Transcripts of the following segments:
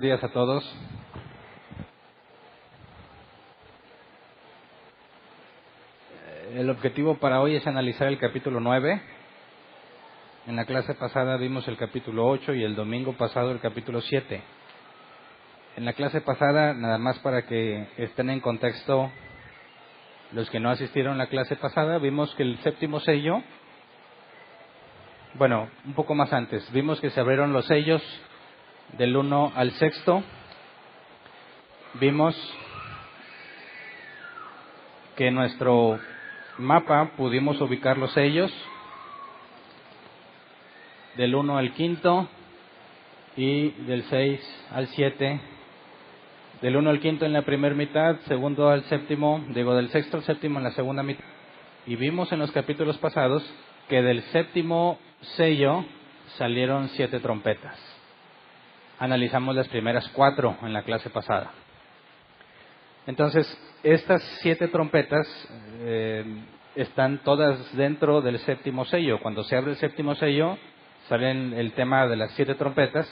Buenos días a todos. El objetivo para hoy es analizar el capítulo 9. En la clase pasada vimos el capítulo 8 y el domingo pasado el capítulo 7. En la clase pasada, nada más para que estén en contexto los que no asistieron a la clase pasada, vimos que el séptimo sello, un poco más antes, vimos que se abrieron los sellos del 1 al 6. Vimos que en nuestro mapa pudimos ubicar los sellos del 1 al 5 y del 6 al 7. Del 1 al 5 en la primera mitad, segundo al séptimo, del sexto al séptimo en la segunda mitad. Y vimos en los capítulos pasados que del séptimo sello salieron 7 trompetas. Analizamos las primeras 4 en la clase pasada. Entonces, estas 7 trompetas están todas dentro del séptimo sello. Cuando se abre el séptimo sello, sale el tema de las 7 trompetas,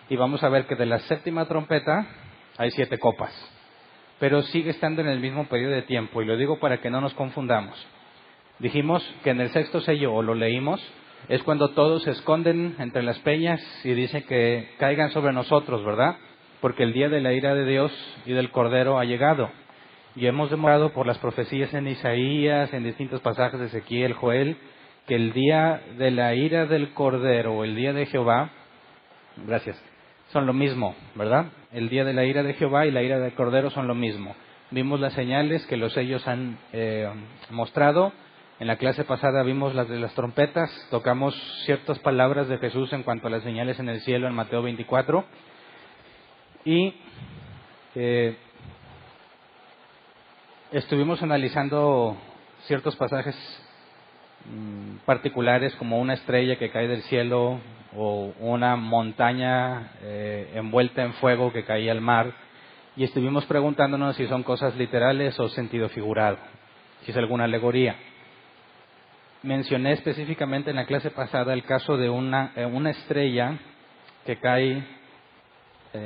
y vamos a ver que de la séptima trompeta hay 7 copas, pero sigue estando en el mismo periodo de tiempo, y lo digo para que no nos confundamos. Dijimos que en el sexto sello, o lo leímos, es cuando todos se esconden entre las peñas y dicen que caigan sobre nosotros, ¿verdad? Porque el día de la ira de Dios y del Cordero ha llegado. Y hemos demostrado por las profecías en Isaías, en distintos pasajes de Ezequiel, Joel, que el día de la ira del Cordero o el día de Jehová, son lo mismo, ¿verdad? El día de la ira de Jehová y la ira del Cordero son lo mismo. Vimos las señales que los sellos han mostrado. En la clase pasada vimos las de las trompetas, tocamos ciertas palabras de Jesús en cuanto a las señales en el cielo en Mateo 24. Y estuvimos analizando ciertos pasajes particulares, como una estrella que cae del cielo o una montaña envuelta en fuego que caía al mar, y estuvimos preguntándonos si son cosas literales o sentido figurado, si es alguna alegoría. Mencioné específicamente en la clase pasada el caso de una estrella que cae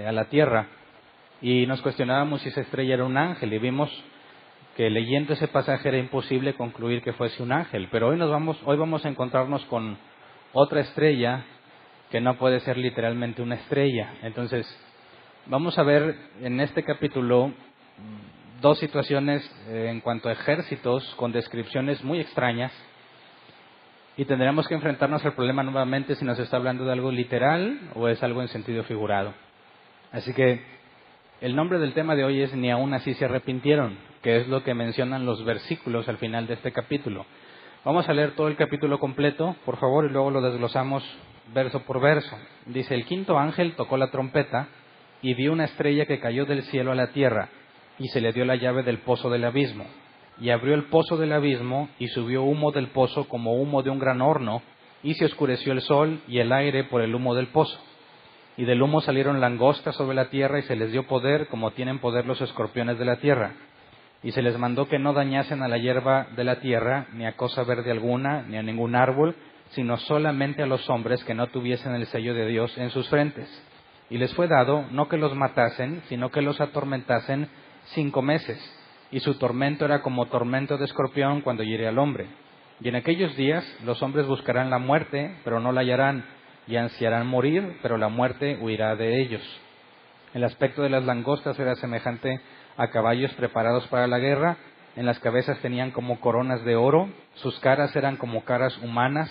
a la tierra, y nos cuestionábamos si esa estrella era un ángel, y vimos que leyendo ese pasaje era imposible concluir que fuese un ángel. Pero hoy vamos a encontrarnos con otra estrella que no puede ser literalmente una estrella. Entonces, vamos a ver en este capítulo 2 situaciones en cuanto a ejércitos con descripciones muy extrañas, y tendremos que enfrentarnos al problema nuevamente si nos está hablando de algo literal o es algo en sentido figurado. Así que el nombre del tema de hoy es "Ni aún así se arrepintieron", que es lo que mencionan los versículos al final de este capítulo. Vamos a leer todo el capítulo completo, por favor, y luego lo desglosamos verso por verso. Dice: "El quinto ángel tocó la trompeta, y vi una estrella que cayó del cielo a la tierra, y se le dio la llave del pozo del abismo. Y abrió el pozo del abismo, y subió humo del pozo como humo de un gran horno, y se oscureció el sol y el aire por el humo del pozo. Y del humo salieron langostas sobre la tierra, y se les dio poder como tienen poder los escorpiones de la tierra. Y se les mandó que no dañasen a la hierba de la tierra, ni a cosa verde alguna, ni a ningún árbol, sino solamente a los hombres que no tuviesen el sello de Dios en sus frentes. Y les fue dado no que los matasen, sino que los atormentasen 5 meses. Y su tormento era como tormento de escorpión cuando hiere al hombre. Y en aquellos días los hombres buscarán la muerte, pero no la hallarán, y ansiarán morir, pero la muerte huirá de ellos. El aspecto de las langostas era semejante a caballos preparados para la guerra. En las cabezas tenían como coronas de oro, sus caras eran como caras humanas,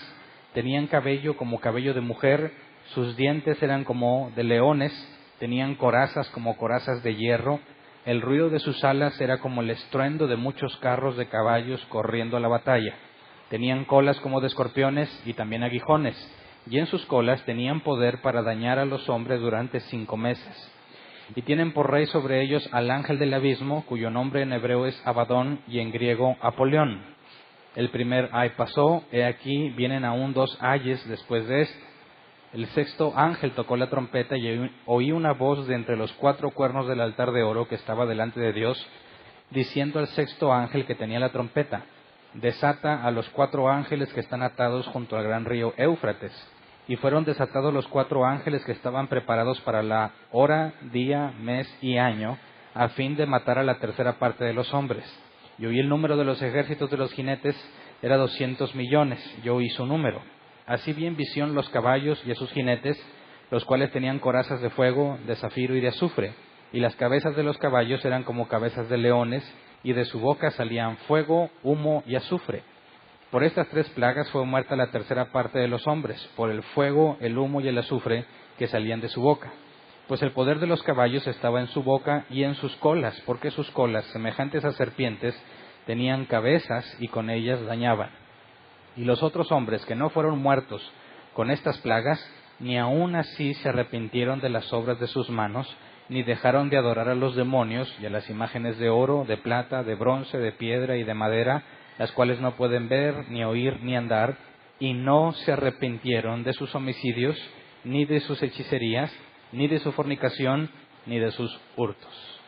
tenían cabello como cabello de mujer, sus dientes eran como de leones, tenían corazas como corazas de hierro, el ruido de sus alas era como el estruendo de muchos carros de caballos corriendo a la batalla. Tenían colas como de escorpiones y también aguijones, y en sus colas tenían poder para dañar a los hombres durante 5 meses. Y tienen por rey sobre ellos al ángel del abismo, cuyo nombre en hebreo es Abadón y en griego Apolión. El primer ay pasó, he aquí vienen aún 2 ayes después de este. El sexto ángel tocó la trompeta, y oí una voz de entre los 4 cuernos del altar de oro que estaba delante de Dios, diciendo al sexto ángel que tenía la trompeta: desata a los 4 ángeles que están atados junto al gran río Éufrates. y fueron desatados los 4 ángeles que estaban preparados para la hora, día, mes y año, a fin de matar a la tercera parte de los hombres. Y oí el número de los ejércitos de los jinetes, era 200 millones, yo oí su número. Así vi en visión los caballos y a sus jinetes, los cuales tenían corazas de fuego, de zafiro y de azufre, y las cabezas de los caballos eran como cabezas de leones, y de su boca salían fuego, humo y azufre. Por estas 3 plagas fue muerta la tercera parte de los hombres, por el fuego, el humo y el azufre que salían de su boca. Pues el poder de los caballos estaba en su boca y en sus colas, porque sus colas, semejantes a serpientes, tenían cabezas y con ellas dañaban. Y los otros hombres que no fueron muertos con estas plagas, ni aun así se arrepintieron de las obras de sus manos, ni dejaron de adorar a los demonios y a las imágenes de oro, de plata, de bronce, de piedra y de madera, las cuales no pueden ver, ni oír, ni andar, y no se arrepintieron de sus homicidios, ni de sus hechicerías, ni de su fornicación, ni de sus hurtos.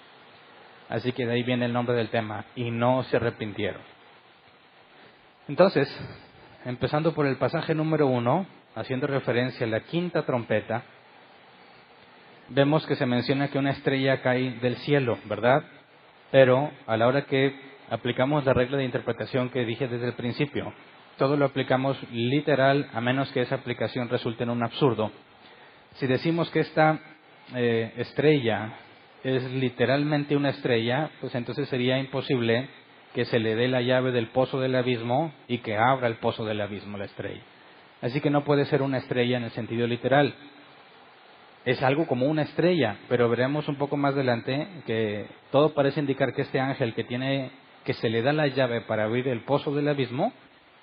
Así que de ahí viene el nombre del tema, y no se arrepintieron. Entonces, empezando por el pasaje número 1, haciendo referencia a la 5ª trompeta, vemos que se menciona que una estrella cae del cielo, ¿verdad? Pero a la hora que aplicamos la regla de interpretación que dije desde el principio, todo lo aplicamos literal, a menos que esa aplicación resulte en un absurdo. Si decimos que esta estrella es literalmente una estrella, pues entonces sería imposible que se le dé la llave del pozo del abismo y que abra el pozo del abismo la estrella. Así que no puede ser una estrella en el sentido literal. Es algo como una estrella, pero veremos un poco más adelante que todo parece indicar que este ángel que se le da la llave para abrir el pozo del abismo,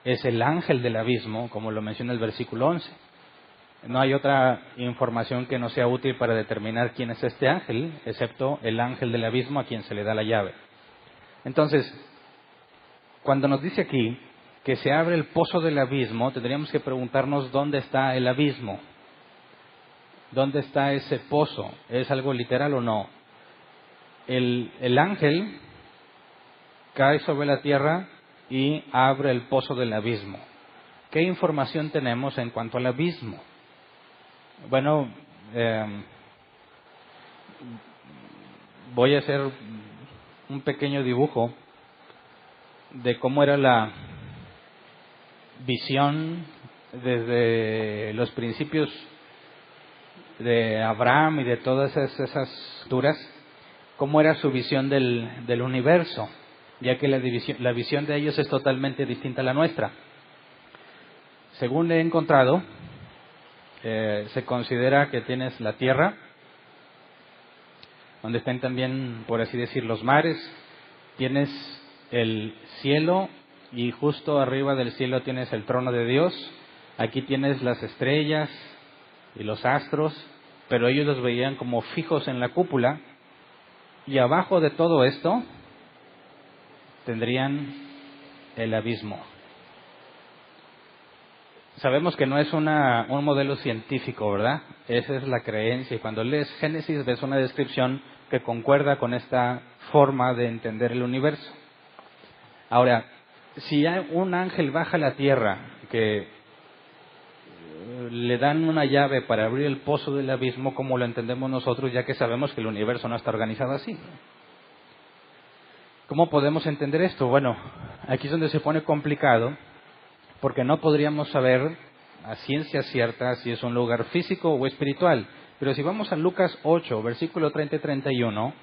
es el ángel del abismo, como lo menciona el versículo 11. No hay otra información que no sea útil para determinar quién es este ángel, excepto el ángel del abismo a quien se le da la llave. Entonces, cuando nos dice aquí que se abre el pozo del abismo, tendríamos que preguntarnos dónde está el abismo. ¿Dónde está ese pozo? ¿Es algo literal o no? El ángel cae sobre la tierra y abre el pozo del abismo. ¿Qué información tenemos en cuanto al abismo? Bueno, voy a hacer un pequeño dibujo de cómo era la visión desde los principios de Abraham y de todas esas culturas, cómo era su visión del universo, ya que la visión de ellos es totalmente distinta a la nuestra. Según he encontrado, se considera que tienes la tierra, donde están también, por así decir, los mares, tienes el cielo y justo arriba del cielo tienes el trono de Dios, aquí tienes las estrellas y los astros, pero ellos los veían como fijos en la cúpula, y abajo de todo esto tendrían el abismo. Sabemos que no es un modelo científico, ¿verdad? Esa es la creencia, y cuando lees Génesis ves una descripción que concuerda con esta forma de entender el universo. Ahora, si un ángel baja a la tierra, que le dan una llave para abrir el pozo del abismo, como lo entendemos nosotros, ya que sabemos que el universo no está organizado así. ¿Cómo podemos entender esto? Bueno, aquí es donde se pone complicado, porque no podríamos saber a ciencia cierta si es un lugar físico o espiritual. Pero si vamos a Lucas 8, versículo 30 y 31,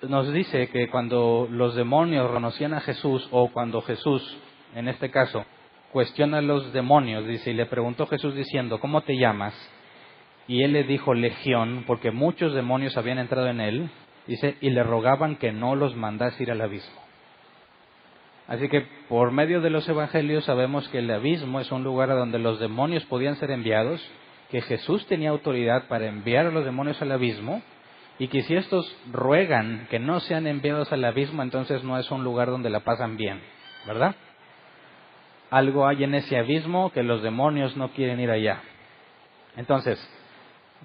nos dice que cuando los demonios reconocían a Jesús, o cuando Jesús, en este caso, cuestiona a los demonios, dice, y le preguntó Jesús diciendo, ¿cómo te llamas? Y él le dijo Legión, porque muchos demonios habían entrado en él, dice, y le rogaban que no los mandase ir al abismo. Así que por medio de los evangelios sabemos que el abismo es un lugar a donde los demonios podían ser enviados, que Jesús tenía autoridad para enviar a los demonios al abismo, y que si estos ruegan que no sean enviados al abismo, entonces no es un lugar donde la pasan bien, ¿verdad? Algo hay en ese abismo que los demonios no quieren ir allá. Entonces,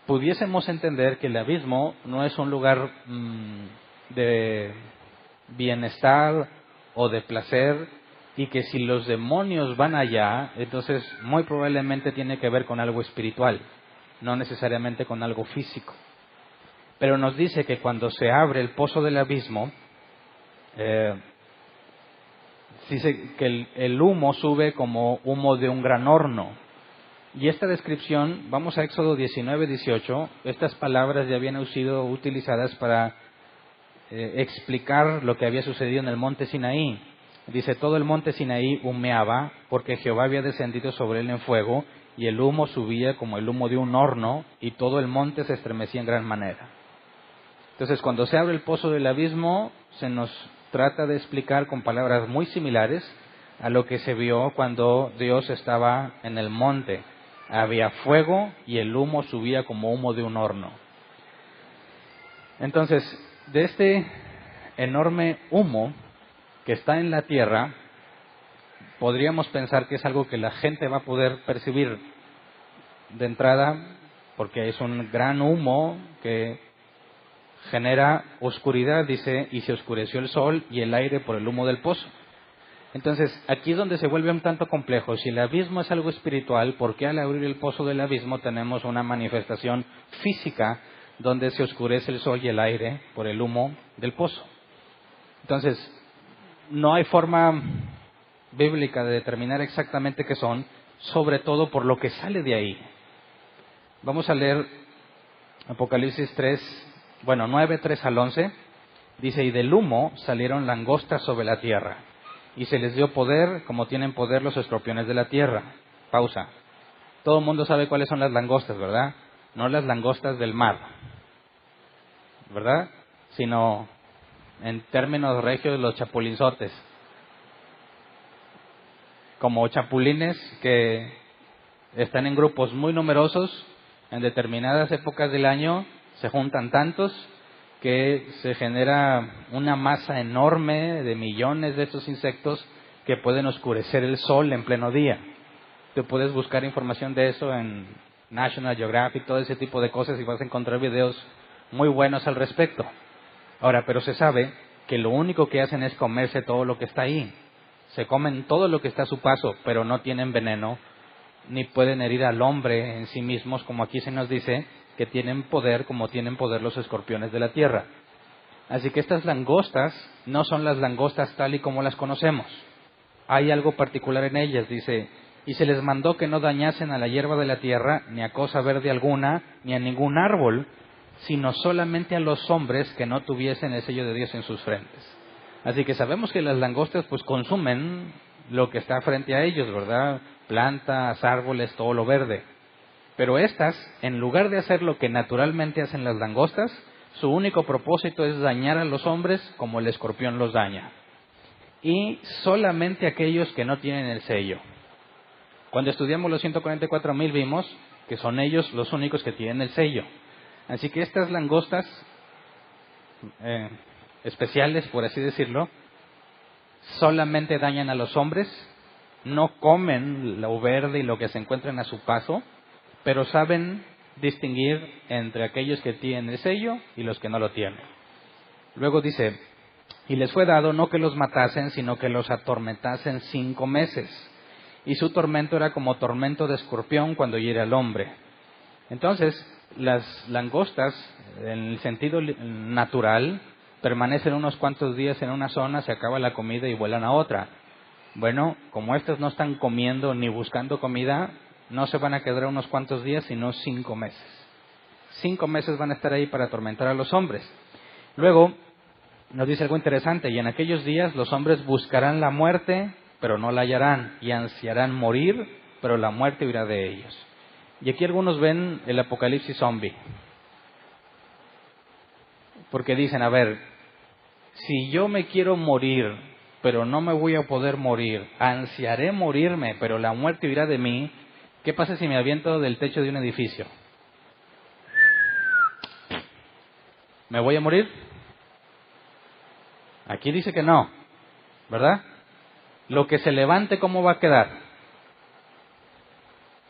pudiésemos entender que el abismo no es un lugar de bienestar o de placer, y que si los demonios van allá, entonces muy probablemente tiene que ver con algo espiritual, no necesariamente con algo físico. Pero nos dice que cuando se abre el pozo del abismo, dice que el humo sube como humo de un gran horno. Y esta descripción, vamos a Éxodo 19:18, estas palabras ya habían sido utilizadas para explicar lo que había sucedido en el monte Sinaí. Dice, todo el monte Sinaí humeaba porque Jehová había descendido sobre él en fuego y el humo subía como el humo de un horno y todo el monte se estremecía en gran manera. Entonces, cuando se abre el pozo del abismo, se nos trata de explicar con palabras muy similares a lo que se vio cuando Dios estaba en el monte. Había fuego y el humo subía como humo de un horno. Entonces, de este enorme humo que está en la tierra, podríamos pensar que es algo que la gente va a poder percibir de entrada, porque es un gran humo que genera oscuridad, dice, y se oscureció el sol y el aire por el humo del pozo. Entonces, aquí es donde se vuelve un tanto complejo. Si el abismo es algo espiritual, ¿por qué al abrir el pozo del abismo tenemos una manifestación física donde se oscurece el sol y el aire por el humo del pozo? Entonces, no hay forma bíblica de determinar exactamente qué son, sobre todo por lo que sale de ahí. Vamos a leer Apocalipsis 9, 3 al 11. Dice, y del humo salieron langostas sobre la tierra, y se les dio poder como tienen poder los escorpiones de la tierra. Pausa. Todo el mundo sabe cuáles son las langostas, ¿verdad? No las langostas del mar, ¿verdad? Sino, en términos regios, los chapulinzotes. Como chapulines que están en grupos muy numerosos, en determinadas épocas del año se juntan tantos que se genera una masa enorme de millones de estos insectos que pueden oscurecer el sol en pleno día. Tú puedes buscar información de eso en National Geographic, todo ese tipo de cosas, y vas a encontrar videos muy buenos al respecto. Ahora, pero se sabe que lo único que hacen es comerse todo lo que está ahí. Se comen todo lo que está a su paso, pero no tienen veneno, ni pueden herir al hombre en sí mismos, como aquí se nos dice, que tienen poder como tienen poder los escorpiones de la tierra. Así que estas langostas no son las langostas tal y como las conocemos. Hay algo particular en ellas, dice, y se les mandó que no dañasen a la hierba de la tierra, ni a cosa verde alguna, ni a ningún árbol, sino solamente a los hombres que no tuviesen el sello de Dios en sus frentes. Así que sabemos que las langostas pues consumen lo que está frente a ellos, ¿verdad? Plantas, árboles, todo lo verde. Pero estas, en lugar de hacer lo que naturalmente hacen las langostas, su único propósito es dañar a los hombres como el escorpión los daña. Y solamente aquellos que no tienen el sello. Cuando estudiamos los 144,000 vimos que son ellos los únicos que tienen el sello. Así que estas langostas especiales, por así decirlo, solamente dañan a los hombres, no comen lo verde y lo que se encuentran a su paso, pero saben distinguir entre aquellos que tienen el sello y los que no lo tienen. Luego dice, y les fue dado no que los matasen, sino que los atormentasen 5 meses. Y su tormento era como tormento de escorpión cuando hiere al hombre. Entonces, las langostas, en el sentido natural, permanecen unos cuantos días en una zona, se acaba la comida y vuelan a otra. Bueno, como estas no están comiendo ni buscando comida, no se van a quedar unos cuantos días, sino 5 meses. 5 meses van a estar ahí para atormentar a los hombres. Luego, nos dice algo interesante, y en aquellos días los hombres buscarán la muerte, pero no la hallarán, y ansiarán morir, pero la muerte huirá de ellos. Y aquí algunos ven el apocalipsis zombie. Porque dicen, a ver, si yo me quiero morir, pero no me voy a poder morir, ansiaré morirme, pero la muerte huirá de mí, ¿qué pasa si me aviento del techo de un edificio? ¿Me voy a morir? Aquí dice que no, ¿verdad? Lo que se levante, ¿cómo va a quedar?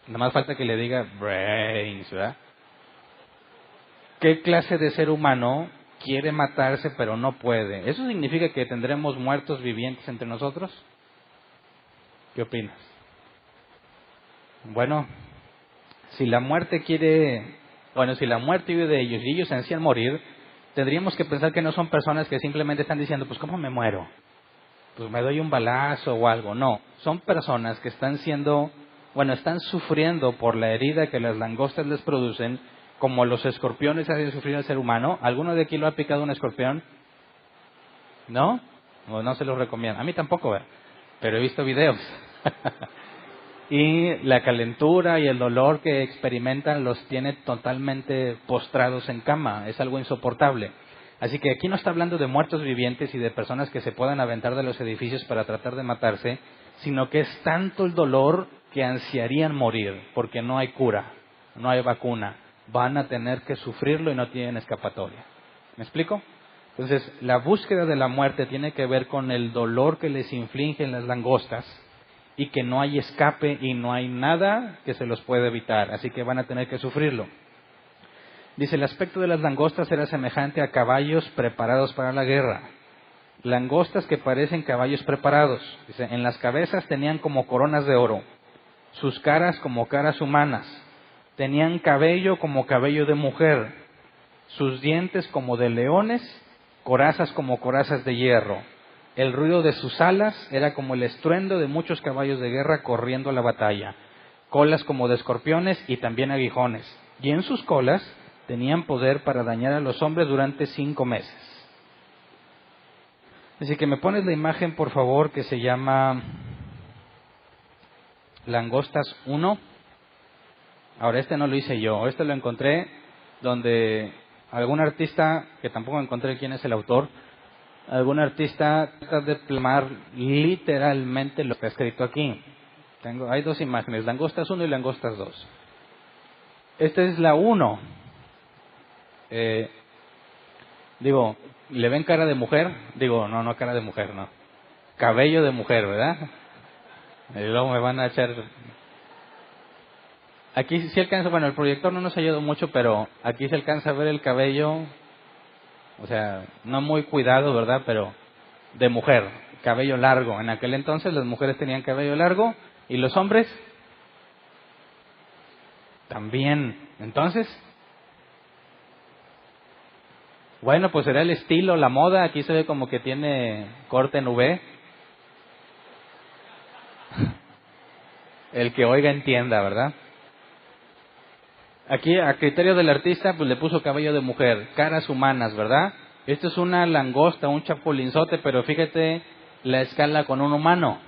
Nada más falta que le diga brains, ¿verdad? ¿Qué clase de ser humano quiere matarse pero no puede? ¿Eso significa que tendremos muertos vivientes entre nosotros? ¿Qué opinas? Bueno, si la muerte vive de ellos y ellos ansían morir, tendríamos que pensar que no son personas que simplemente están diciendo, pues ¿cómo me muero? Pues me doy un balazo o algo. No, son personas que están sufriendo por la herida que las langostas les producen, como los escorpiones hacen sufrir al ser humano. ¿Alguno de aquí lo ha picado un escorpión? ¿No? O no se los recomiendo. A mí tampoco, pero he visto videos. Y la calentura y el dolor que experimentan los tiene totalmente postrados en cama. Es algo insoportable. Así que aquí no está hablando de muertos vivientes y de personas que se puedan aventar de los edificios para tratar de matarse, sino que es tanto el dolor que ansiarían morir, porque no hay cura, no hay vacuna. Van a tener que sufrirlo y no tienen escapatoria. ¿Me explico? Entonces, la búsqueda de la muerte tiene que ver con el dolor que les infligen las langostas y que no hay escape y no hay nada que se los pueda evitar, así que van a tener que sufrirlo. Dice, el aspecto de las langostas era semejante a caballos preparados para la guerra. Langostas que parecen caballos preparados. Dice, en las cabezas tenían como coronas de oro, sus caras como caras humanas, tenían cabello como cabello de mujer, sus dientes como de leones, corazas como corazas de hierro. El ruido de sus alas era como el estruendo de muchos caballos de guerra corriendo a la batalla, colas como de escorpiones y también aguijones. Y en sus colas tenían poder para dañar a los hombres durante 5 meses. Así que me pones la imagen, por favor, que se llama Langostas 1. Ahora, este no lo hice yo, este lo encontré donde algún artista, que tampoco encontré quién es el autor, algún artista trata de plasmar literalmente lo que está escrito aquí. Hay 2 imágenes, Langostas 1 y Langostas 2. Esta es la 1. ¿Le ven cara de mujer? No cara de mujer, no. Cabello de mujer, ¿verdad? Y luego me van a echar... Aquí sí alcanza, el proyector no nos ha ayudado mucho, pero aquí se alcanza a ver el cabello, o sea, no muy cuidado, ¿verdad? Pero de mujer, cabello largo. En aquel entonces las mujeres tenían cabello largo y los hombres también. Entonces, pues será el estilo, la moda. Aquí se ve como que tiene corte en V. El que oiga entienda, ¿verdad? Aquí, a criterio del artista, pues le puso cabello de mujer, caras humanas, ¿verdad? Esto es una langosta, un chapulinzote, pero fíjate la escala con un humano.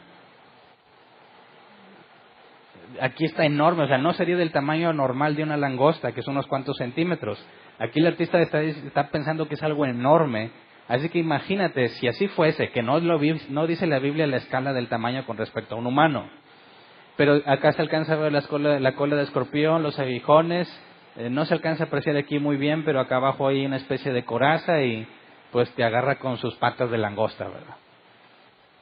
Aquí está enorme, o sea, no sería del tamaño normal de una langosta, que son unos cuantos centímetros. Aquí el artista está pensando que es algo enorme. Así que imagínate, si así fuese, que no dice la Biblia la escala del tamaño con respecto a un humano. Pero acá se alcanza a ver la cola de escorpión, los aguijones. No se alcanza a apreciar aquí muy bien, pero acá abajo hay una especie de coraza y pues te agarra con sus patas de langosta, ¿verdad?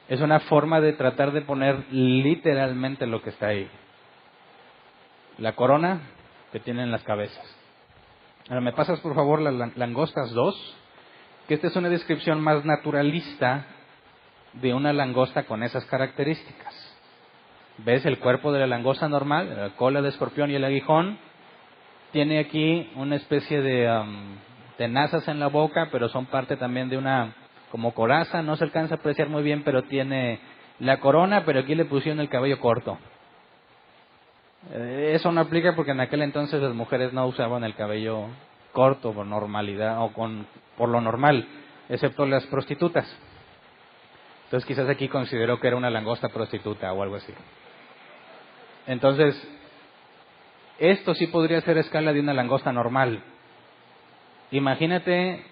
Es una forma de tratar de poner literalmente lo que está ahí. La corona que tienen las cabezas. Ahora me pasas por favor las langostas 2, que esta es una descripción más naturalista de una langosta con esas características. ¿Ves el cuerpo de la langosta normal, la cola de escorpión y el aguijón? Tiene aquí una especie de tenazas en la boca, pero son parte también de una como coraza. No se alcanza a apreciar muy bien, pero tiene la corona, pero aquí le pusieron el cabello corto. Eso no aplica porque en aquel entonces las mujeres no usaban el cabello corto por normalidad o por lo normal, excepto las prostitutas. Entonces quizás aquí consideró que era una langosta prostituta o algo así. Entonces, esto sí podría ser escala de una langosta normal. Imagínate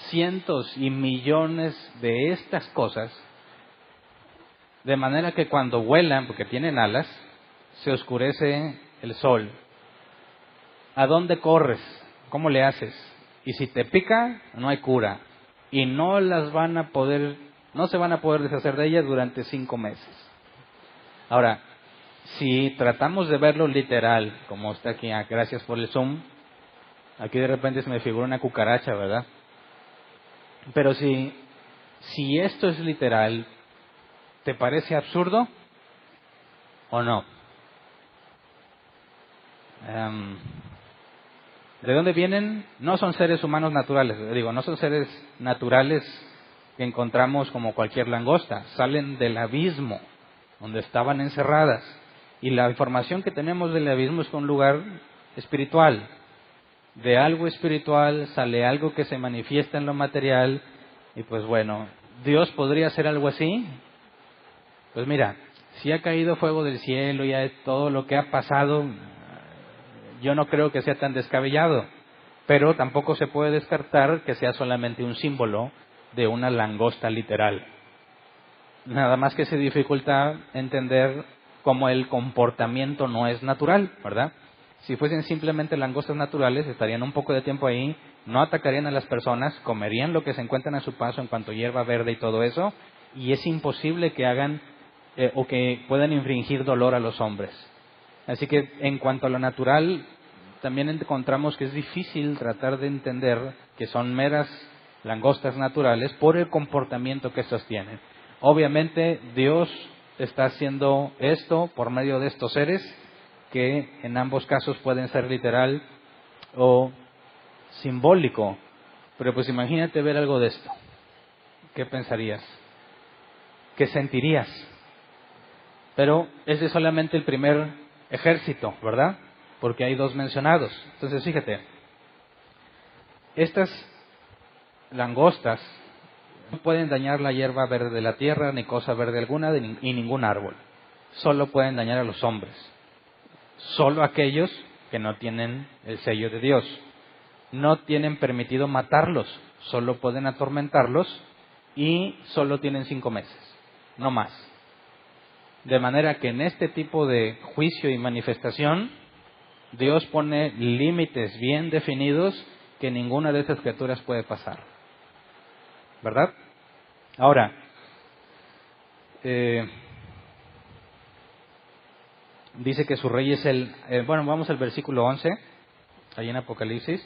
cientos y millones de estas cosas, de manera que cuando vuelan, porque tienen alas, se oscurece el sol. ¿A dónde corres? ¿Cómo le haces? Y si te pica, no hay cura. Y no se van a poder deshacer de ellas durante 5 meses. Ahora, si tratamos de verlo literal, como está aquí, gracias por el zoom, aquí de repente se me figura una cucaracha, ¿verdad? Pero si esto es literal, ¿te parece absurdo? ¿O no? ¿De dónde vienen? No son seres humanos naturales, no son seres naturales que encontramos como cualquier langosta. Salen del abismo, donde estaban encerradas. Y la información que tenemos del abismo es un lugar espiritual. De algo espiritual sale algo que se manifiesta en lo material. Y pues bueno, ¿Dios podría hacer algo así? Pues mira, si ha caído fuego del cielo y todo lo que ha pasado, yo no creo que sea tan descabellado. Pero tampoco se puede descartar que sea solamente un símbolo de una langosta literal. Nada más que se dificulta entender cómo el comportamiento no es natural, ¿verdad? Si fuesen simplemente langostas naturales, estarían un poco de tiempo ahí, no atacarían a las personas, comerían lo que se encuentran a su paso en cuanto a hierba verde y todo eso, y es imposible que hagan o que puedan infringir dolor a los hombres. Así que en cuanto a lo natural, también encontramos que es difícil tratar de entender que son meras langostas naturales por el comportamiento que estos tienen. Obviamente Dios está haciendo esto por medio de estos seres que en ambos casos pueden ser literal o simbólico. Pero pues imagínate ver algo de esto. ¿Qué pensarías? ¿Qué sentirías? Pero ese es solamente el primer ejército, ¿verdad? Porque hay dos mencionados. Entonces fíjate, estas langostas no pueden dañar la hierba verde de la tierra, ni cosa verde alguna, y ningún árbol. Solo pueden dañar a los hombres. Solo aquellos que no tienen el sello de Dios. No tienen permitido matarlos, solo pueden atormentarlos y solo tienen 5 meses, no más. De manera que en este tipo de juicio y manifestación, Dios pone límites bien definidos que ninguna de estas criaturas puede pasar. ¿Verdad? Ahora, dice que su rey es vamos al versículo 11, ahí en Apocalipsis.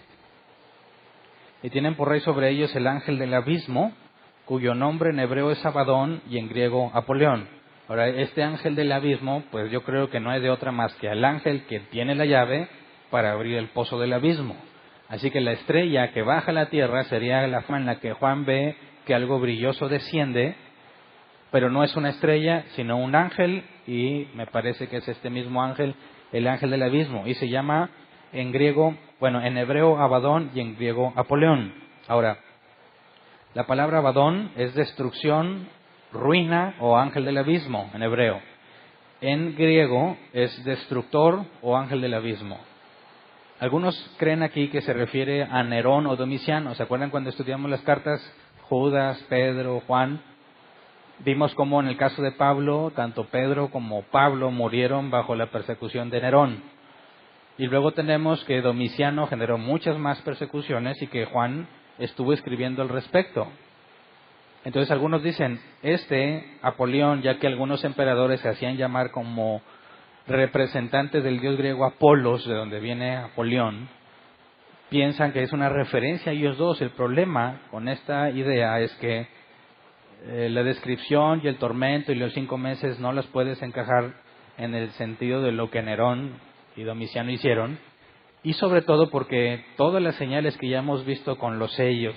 Y tienen por rey sobre ellos el ángel del abismo, cuyo nombre en hebreo es Abadón y en griego Apolión. Ahora, este ángel del abismo, pues yo creo que no es de otra más que el ángel que tiene la llave para abrir el pozo del abismo. Así que la estrella que baja a la tierra sería la forma en la que Juan ve que algo brilloso desciende, pero no es una estrella, sino un ángel, y me parece que es este mismo ángel, el ángel del abismo, y se llama en griego, en hebreo Abadón y en griego Apolión. Ahora, la palabra Abadón es destrucción, ruina o ángel del abismo en hebreo. En griego es destructor o ángel del abismo. Algunos creen aquí que se refiere a Nerón o Domiciano. ¿Se acuerdan cuando estudiamos las cartas? Judas, Pedro, Juan. Vimos cómo en el caso de Pablo, tanto Pedro como Pablo murieron bajo la persecución de Nerón. Y luego tenemos que Domiciano generó muchas más persecuciones y que Juan estuvo escribiendo al respecto. Entonces algunos dicen, Apolión, ya que algunos emperadores se hacían llamar como representantes del dios griego Apolos, de donde viene Apolión, piensan que es una referencia a ellos dos. El problema con esta idea es que la descripción y el tormento y los 5 meses no las puedes encajar en el sentido de lo que Nerón y Domiciano hicieron, y sobre todo porque todas las señales que ya hemos visto con los sellos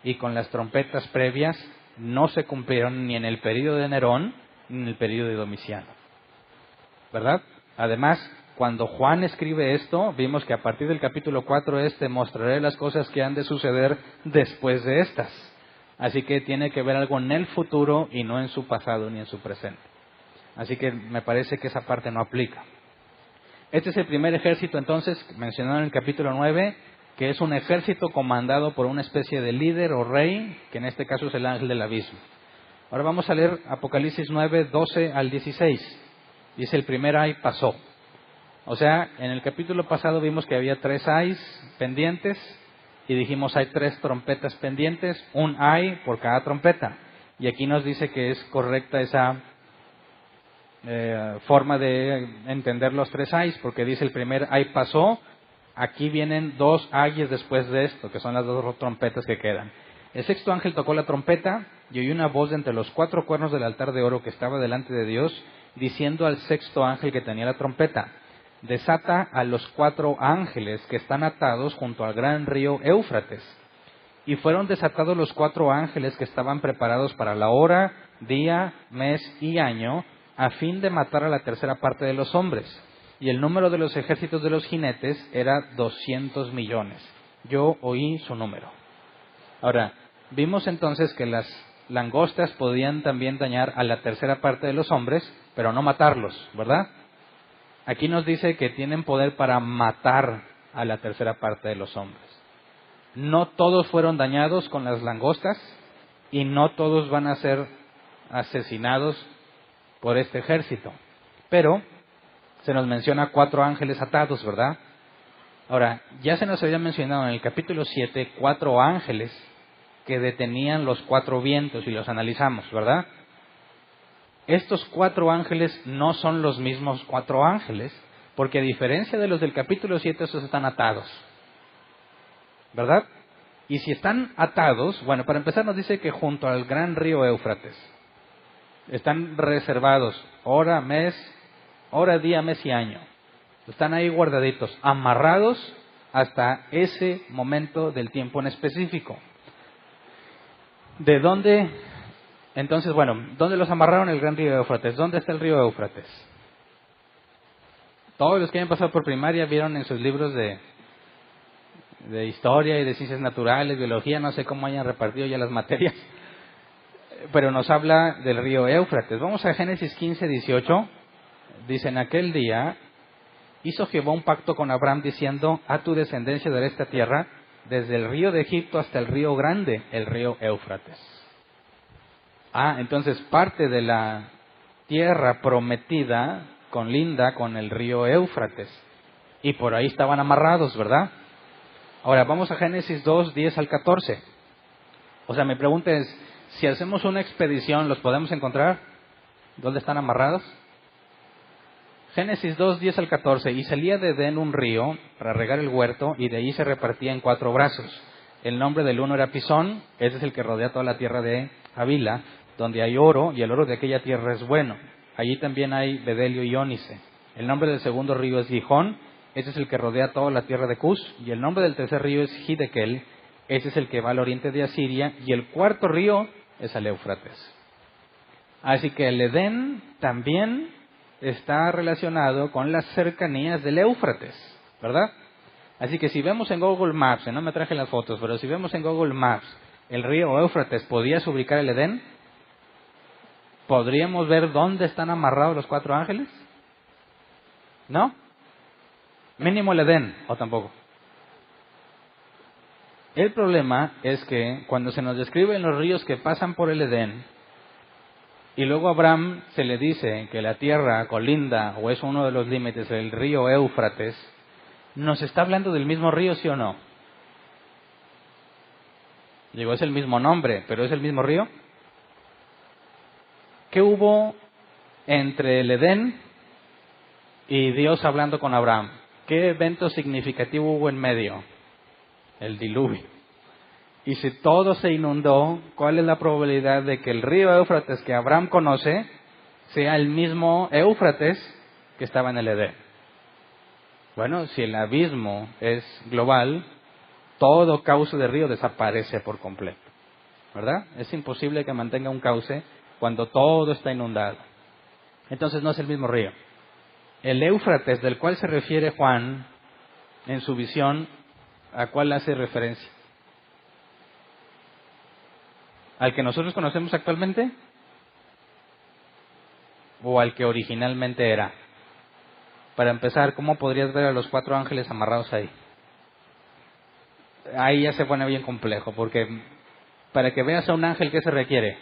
y con las trompetas previas no se cumplieron ni en el periodo de Nerón ni en el periodo de Domiciano, ¿verdad? Además, cuando Juan escribe esto, vimos que a partir del capítulo 4 mostraré las cosas que han de suceder después de estas. Así que tiene que ver algo en el futuro y no en su pasado ni en su presente. Así que me parece que esa parte no aplica. Este es el primer ejército entonces mencionado en el capítulo 9, que es un ejército comandado por una especie de líder o rey, que en este caso es el ángel del abismo. Ahora vamos a leer Apocalipsis 9, 12 al 16. Dice, el primer ay pasó. O sea, en el capítulo pasado vimos que había 3 ayes pendientes y dijimos hay 3 trompetas pendientes, un ay por cada trompeta. Y aquí nos dice que es correcta esa forma de entender los 3 ayes, porque dice el primer ay pasó, aquí vienen 2 ayes después de esto, que son las 2 trompetas que quedan. El sexto ángel tocó la trompeta y oyó una voz de entre los 4 cuernos del altar de oro que estaba delante de Dios, diciendo al sexto ángel que tenía la trompeta: desata a los 4 ángeles que están atados junto al gran río Éufrates. Y fueron desatados los 4 ángeles que estaban preparados para la hora, día, mes y año, a fin de matar a la tercera parte de los hombres. Y el número de los ejércitos de los jinetes era 200 millones. Yo oí su número. Ahora, vimos entonces que las langostas podían también dañar a la tercera parte de los hombres, pero no matarlos, ¿verdad? Aquí nos dice que tienen poder para matar a la tercera parte de los hombres. No todos fueron dañados con las langostas y no todos van a ser asesinados por este ejército. Pero se nos menciona 4 ángeles atados, ¿verdad? Ahora, ya se nos había mencionado en el capítulo 7 4 ángeles que detenían los 4 vientos y los analizamos, ¿verdad? Estos 4 ángeles no son los mismos 4 ángeles, porque a diferencia de los del capítulo 7, esos están atados, ¿verdad? Y si están atados, bueno, para empezar nos dice que junto al gran río Éufrates están reservados hora, día, mes y año. Están ahí guardaditos, amarrados hasta ese momento del tiempo en específico. ¿De dónde? Entonces, bueno, ¿dónde los amarraron? El gran río Éufrates. ¿Dónde está el río Éufrates? Todos los que hayan pasado por primaria vieron en sus libros de historia y de ciencias naturales, biología, no sé cómo hayan repartido ya las materias, pero nos habla del río Éufrates. Vamos a Génesis 15, 18. Dice: en aquel día hizo Jehová un pacto con Abraham diciendo: a tu descendencia daré esta tierra, desde el río de Egipto hasta el río grande, el río Éufrates. Entonces parte de la tierra prometida colinda con el río Éufrates. Y por ahí estaban amarrados, ¿verdad? Ahora vamos a Génesis 2, 10 al 14. O sea, mi pregunta es, si hacemos una expedición, ¿los podemos encontrar? ¿Dónde están amarrados? Génesis 2, 10 al 14. Y salía de Edén un río para regar el huerto, y de ahí se repartía en 4 brazos. El nombre del uno era Pisón, ese es el que rodea toda la tierra de Havila, donde hay oro, y el oro de aquella tierra es bueno. Allí también hay bedelio y ónice. El nombre del segundo río es Gihón, ese es el que rodea toda la tierra de Cus. Y el nombre del tercer río es Hiddekel, ese es el que va al oriente de Asiria. Y el cuarto río es el Éufrates. Así que el Edén también está relacionado con las cercanías del Éufrates, ¿verdad? Así que si vemos en Google Maps, no me traje las fotos, pero si vemos en Google Maps el río Éufrates, ¿podrías ubicar el Edén? ¿Podríamos ver dónde están amarrados los 4 ángeles? ¿No? Mínimo el Edén, o tampoco. El problema es que cuando se nos describen los ríos que pasan por el Edén, y luego a Abraham se le dice que la tierra colinda, o es uno de los límites del río Éufrates, ¿nos está hablando del mismo río, sí o no? Digo, es el mismo nombre, pero ¿es el mismo río? ¿Qué hubo entre el Edén y Dios hablando con Abraham? ¿Qué evento significativo hubo en medio? El diluvio. Y si todo se inundó, ¿cuál es la probabilidad de que el río Éufrates que Abraham conoce sea el mismo Éufrates que estaba en el Edén? Bueno, si el abismo es global, todo cauce de río desaparece por completo, ¿verdad? Es imposible que mantenga un cauce cuando todo está inundado. Entonces no es el mismo río. El Éufrates del cual se refiere Juan en su visión, ¿a cuál hace referencia? ¿Al que nosotros conocemos actualmente? ¿O al que originalmente era? Para empezar, ¿cómo podrías ver a los 4 ángeles amarrados ahí? Ahí ya se pone bien complejo, porque para que veas a un ángel, ¿qué se requiere?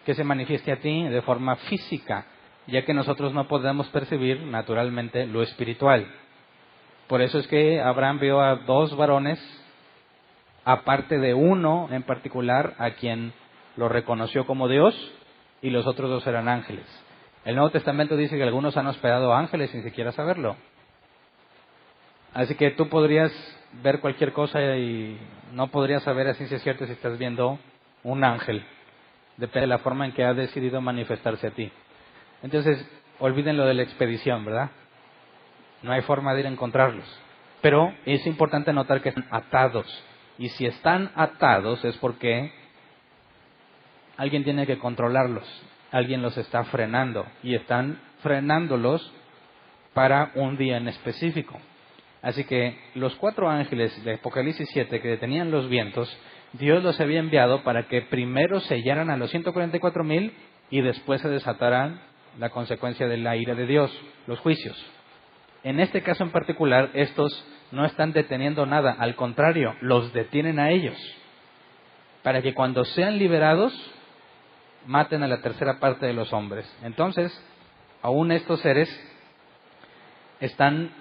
Que se manifieste a ti de forma física, ya que nosotros no podemos percibir naturalmente lo espiritual. Por eso es que Abraham vio a 2 varones, aparte de uno en particular, a quien lo reconoció como Dios, y los otros 2 eran ángeles. El Nuevo Testamento dice que algunos han hospedado ángeles sin siquiera saberlo. Así que tú podrías ver cualquier cosa y no podrías saber a ciencia cierta si estás viendo un ángel. Depende de la forma en que ha decidido manifestarse a ti. Entonces, olviden lo de la expedición, ¿verdad? No hay forma de ir a encontrarlos. Pero es importante notar que están atados. Y si están atados es porque alguien tiene que controlarlos. Alguien los está frenando. Y están frenándolos para un día en específico. Así que los 4 ángeles de Apocalipsis 7 que detenían los vientos, Dios los había enviado para que primero sellaran a los 144,000 y después se desataran la consecuencia de la ira de Dios, los juicios. En este caso en particular, estos no están deteniendo nada, al contrario, los detienen a ellos, para que cuando sean liberados, maten a la tercera parte de los hombres. Entonces, aún estos seres están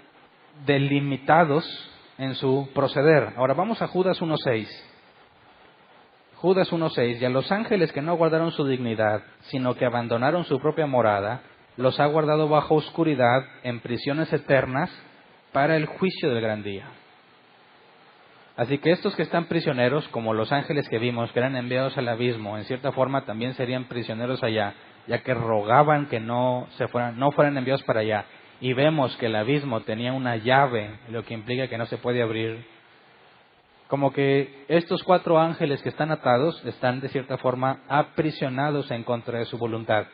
delimitados en su proceder. Ahora vamos a Judas 1:6. Judas 1:6, y a los ángeles que no guardaron su dignidad, sino que abandonaron su propia morada, los ha guardado bajo oscuridad en prisiones eternas para el juicio del gran día. Así que estos que están prisioneros, como los ángeles que vimos, que eran enviados al abismo, en cierta forma también serían prisioneros allá, ya que rogaban que no fueran enviados para allá. Y vemos que el abismo tenía una llave, lo que implica que no se puede abrir. Como que estos 4 ángeles que están atados están de cierta forma aprisionados en contra de su voluntad.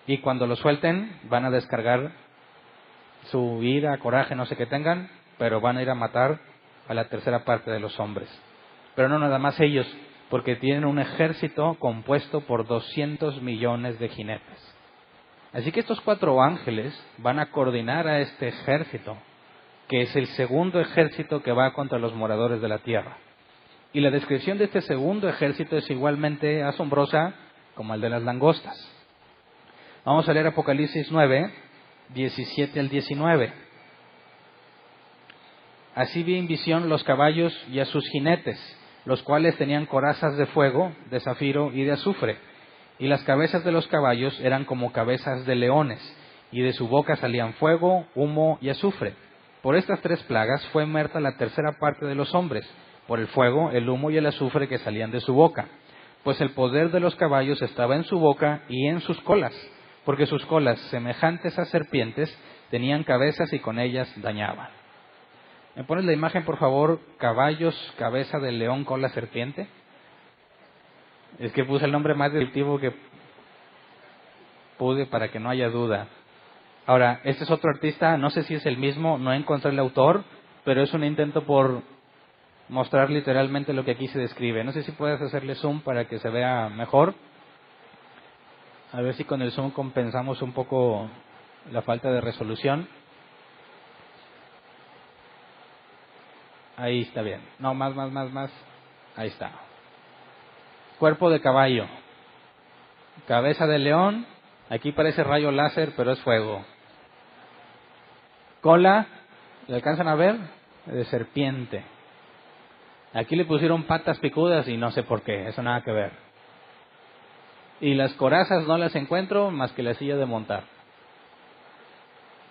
Y cuando los suelten van a descargar su ira, coraje, no sé qué tengan, pero van a ir a matar a la tercera parte de los hombres. Pero no nada más ellos, porque tienen un ejército compuesto por 200 millones de jinetes. Así que estos 4 ángeles van a coordinar a este ejército, que es el segundo ejército que va contra los moradores de la tierra. Y la descripción de este segundo ejército es igualmente asombrosa como el de las langostas. Vamos a leer Apocalipsis 9, 17 al 19. Así vi en visión los caballos y a sus jinetes, los cuales tenían corazas de fuego, de zafiro y de azufre. Y las cabezas de los caballos eran como cabezas de leones, y de su boca salían fuego, humo y azufre. Por estas 3 plagas fue muerta la tercera parte de los hombres, por el fuego, el humo y el azufre que salían de su boca. Pues el poder de los caballos estaba en su boca y en sus colas, porque sus colas, semejantes a serpientes, tenían cabezas y con ellas dañaban. ¿Me pones la imagen, por favor? Caballos, cabeza de león, cola serpiente. Es que puse el nombre más descriptivo que pude para que no haya duda. Ahora, este es otro artista, no sé si es el mismo, no encontré el autor, pero es un intento por mostrar literalmente lo que aquí se describe. No sé si puedes hacerle zoom para que se vea mejor. A ver si con el zoom compensamos un poco la falta de resolución. Ahí está bien. No, más. Ahí está. Cuerpo de caballo. Cabeza de león. Aquí parece rayo láser, pero es fuego. Cola, ¿le alcanzan a ver? De serpiente. Aquí le pusieron patas picudas y no sé por qué, eso nada que ver. Y las corazas no las encuentro más que la silla de montar.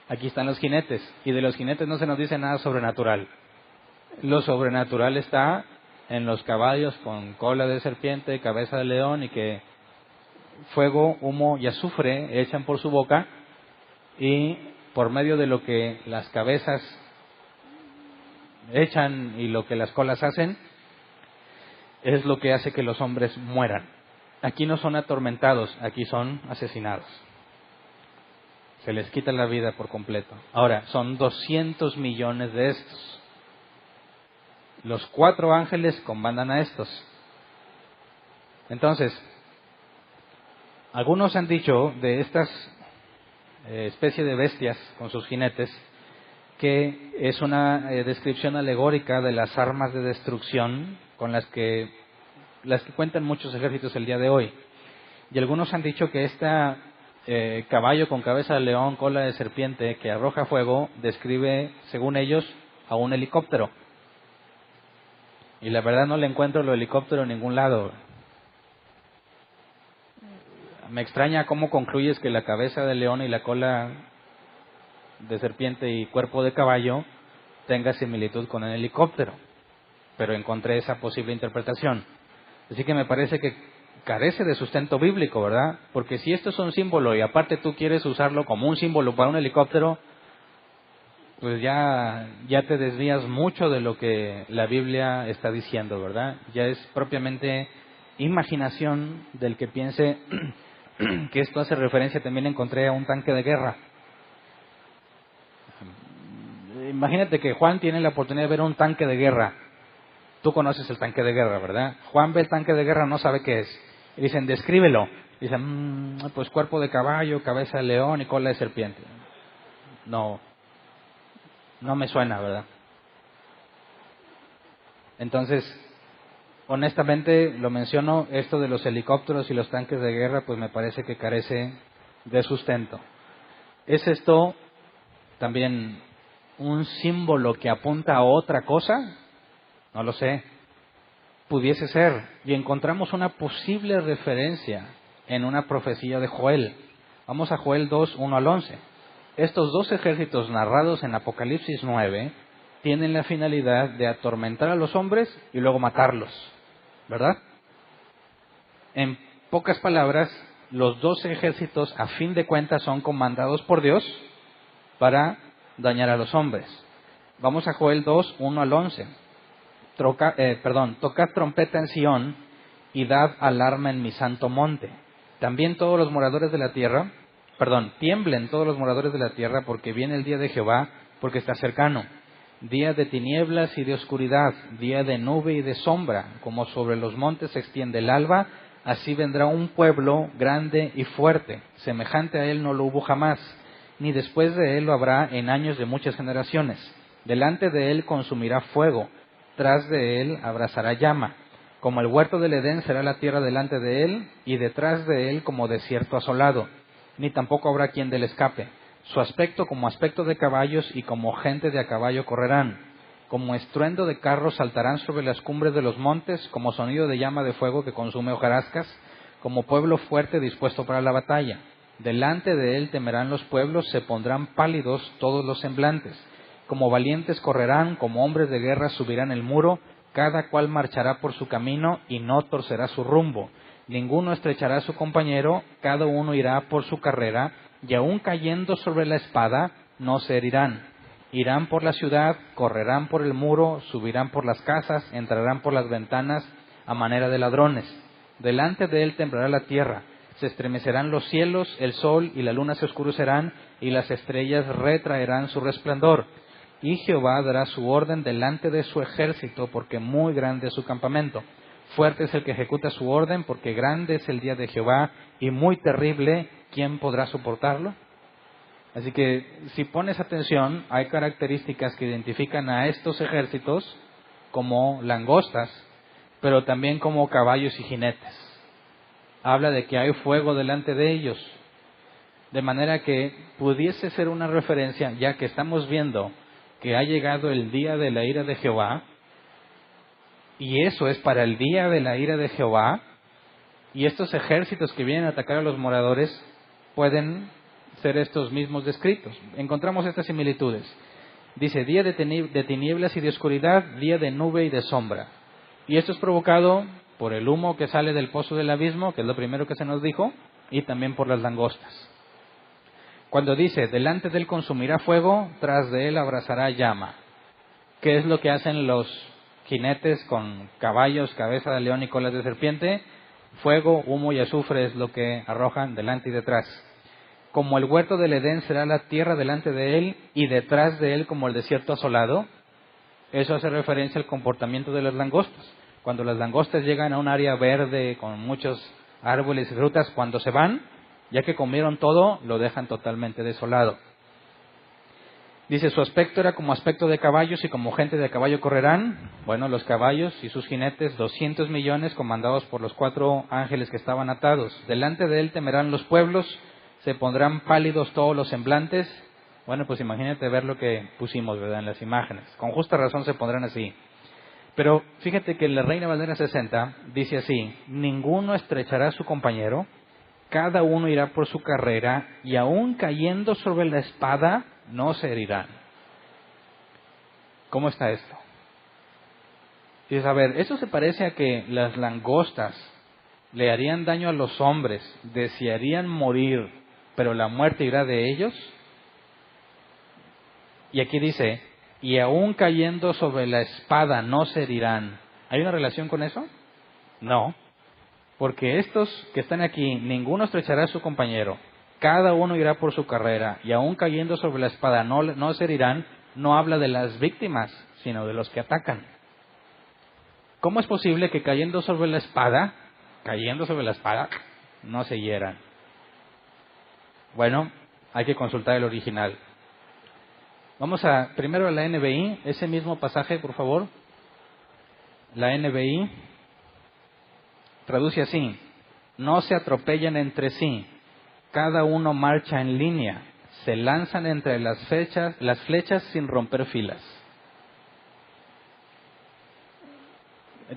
Aquí están los jinetes, y de los jinetes no se nos dice nada sobrenatural. Lo sobrenatural está en los caballos con cola de serpiente, cabeza de león, y que fuego, humo y azufre echan por su boca, y por medio de lo que las cabezas echan y lo que las colas hacen, es lo que hace que los hombres mueran. Aquí no son atormentados, aquí son asesinados. Se les quita la vida por completo. Ahora, son 200 millones de estos. Los 4 ángeles commandan a estos. Entonces, algunos han dicho de estas especie de bestias con sus jinetes que es una descripción alegórica de las armas de destrucción con las que cuentan muchos ejércitos el día de hoy. Y algunos han dicho que caballo con cabeza de león, cola de serpiente que arroja fuego describe, según ellos, a un helicóptero. Y la verdad no le encuentro el helicóptero en ningún lado. Me extraña cómo concluyes que la cabeza de león y la cola de serpiente y cuerpo de caballo tenga similitud con el helicóptero. Pero encontré esa posible interpretación. Así que me parece que carece de sustento bíblico, ¿verdad? Porque si esto es un símbolo y aparte tú quieres usarlo como un símbolo para un helicóptero, pues ya te desvías mucho de lo que la Biblia está diciendo, ¿verdad? Ya es propiamente imaginación del que piense que esto hace referencia. También encontré a un tanque de guerra. Imagínate que Juan tiene la oportunidad de ver un tanque de guerra. Tú conoces el tanque de guerra, ¿verdad? Juan ve el tanque de guerra, no sabe qué es. Y dicen, descríbelo. Dicen, pues cuerpo de caballo, cabeza de león y cola de serpiente. No me suena, ¿verdad? Entonces, honestamente, lo menciono, esto de los helicópteros y los tanques de guerra, pues me parece que carece de sustento. ¿Es esto también un símbolo que apunta a otra cosa? No lo sé. Pudiese ser. Y encontramos una posible referencia en una profecía de Joel. Vamos a Joel 2, 1 al 11. Estos dos ejércitos narrados en Apocalipsis 9 tienen la finalidad de atormentar a los hombres y luego matarlos, ¿verdad? En pocas palabras, los dos ejércitos a fin de cuentas son comandados por Dios para dañar a los hombres. Vamos a Joel 2, 1 al 11. Tocad trompeta en Sión y dad alarma en mi santo monte. También todos los moradores de la tierra, tiemblen todos los moradores de la tierra, porque viene el día de Jehová, porque está cercano. Día de tinieblas y de oscuridad, día de nube y de sombra, como sobre los montes se extiende el alba, así vendrá un pueblo grande y fuerte, semejante a él no lo hubo jamás, ni después de él lo habrá en años de muchas generaciones. Delante de él consumirá fuego, tras de él abrazará llama. Como el huerto del Edén será la tierra delante de él, y detrás de él como desierto asolado. Ni tampoco habrá quien del escape. Su aspecto como aspecto de caballos, y como gente de a caballo correrán. Como estruendo de carros saltarán sobre las cumbres de los montes, como sonido de llama de fuego que consume hojarascas, como pueblo fuerte dispuesto para la batalla. Delante de él temerán los pueblos, se pondrán pálidos todos los semblantes. Como valientes correrán, como hombres de guerra subirán el muro, cada cual marchará por su camino y no torcerá su rumbo. Ninguno estrechará a su compañero, cada uno irá por su carrera, y aun cayendo sobre la espada, no se herirán. Irán por la ciudad, correrán por el muro, subirán por las casas, entrarán por las ventanas a manera de ladrones. Delante de él temblará la tierra, se estremecerán los cielos, el sol y la luna se oscurecerán, y las estrellas retraerán su resplandor. Y Jehová dará su orden delante de su ejército, porque muy grande es su campamento. Fuerte es el que ejecuta su orden, porque grande es el día de Jehová, y muy terrible, ¿quién podrá soportarlo? Así que, si pones atención, hay características que identifican a estos ejércitos como langostas, pero también como caballos y jinetes. Habla de que hay fuego delante de ellos, de manera que pudiese ser una referencia, ya que estamos viendo que ha llegado el día de la ira de Jehová, y eso es para el día de la ira de Jehová, y estos ejércitos que vienen a atacar a los moradores pueden ser estos mismos descritos. Encontramos estas similitudes. Dice, día de tinieblas y de oscuridad, día de nube y de sombra. Y esto es provocado por el humo que sale del pozo del abismo, que es lo primero que se nos dijo, y también por las langostas. Cuando dice, delante de él consumirá fuego, tras de él abrazará llama. ¿Qué es lo que hacen los jinetes con caballos, cabeza de león y colas de serpiente? Fuego, humo y azufre es lo que arrojan delante y detrás. Como el huerto del Edén será la tierra delante de él, y detrás de él como el desierto asolado. Eso hace referencia al comportamiento de las langostas. Cuando las langostas llegan a un área verde con muchos árboles y frutas, cuando se van, ya que comieron todo, lo dejan totalmente desolado. Dice, su aspecto era como aspecto de caballos, y como gente de a caballo correrán. Bueno, los caballos y sus jinetes, 200 millones, comandados por los 4 ángeles que estaban atados. Delante de él temerán los pueblos, se pondrán pálidos todos los semblantes. Bueno, pues imagínate ver lo que pusimos, ¿verdad?, en las imágenes. Con justa razón se pondrán así. Pero fíjate que la Reina Valera 60 dice así, ninguno estrechará a su compañero, cada uno irá por su carrera, y aun cayendo sobre la espada, no se herirán. ¿Cómo está esto? Dices, a ver, eso se parece a que las langostas le harían daño a los hombres, desearían morir, pero la muerte irá de ellos. Y aquí dice, y aún cayendo sobre la espada no se herirán. ¿Hay una relación con eso? No, porque estos que están aquí, ninguno estrechará a su compañero, cada uno irá por su carrera, y aún cayendo sobre la espada no se herirán, no habla de las víctimas, sino de los que atacan. ¿Cómo es posible que cayendo sobre la espada, no se hieran? Bueno, hay que consultar el original. Vamos primero a la NBI, ese mismo pasaje, por favor. La NBI traduce así: no se atropellan entre sí, cada uno marcha en línea, se lanzan entre las flechas sin romper filas.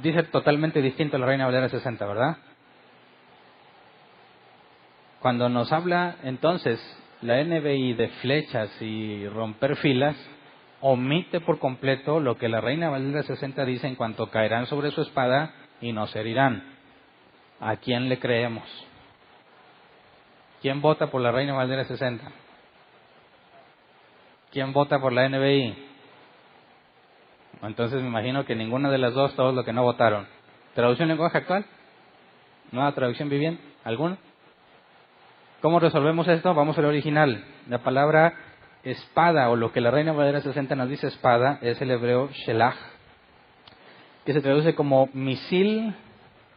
Dice totalmente distinto a la Reina Valera 60, ¿verdad? Cuando nos habla entonces la NBI de flechas y romper filas, omite por completo lo que la Reina Valera 60 dice en cuanto caerán sobre su espada y no se herirán. ¿A quién le creemos? ¿Quién vota por la Reina Valera 60? ¿Quién vota por la NBI? Entonces me imagino que ninguna de las dos, todos los que no votaron. ¿Traducción lenguaje actual? ¿Nueva traducción viviente? ¿Alguna? ¿Cómo resolvemos esto? Vamos al original. La palabra espada, o lo que la Reina Valera 60 nos dice espada, es el hebreo shelach, que se traduce como misil,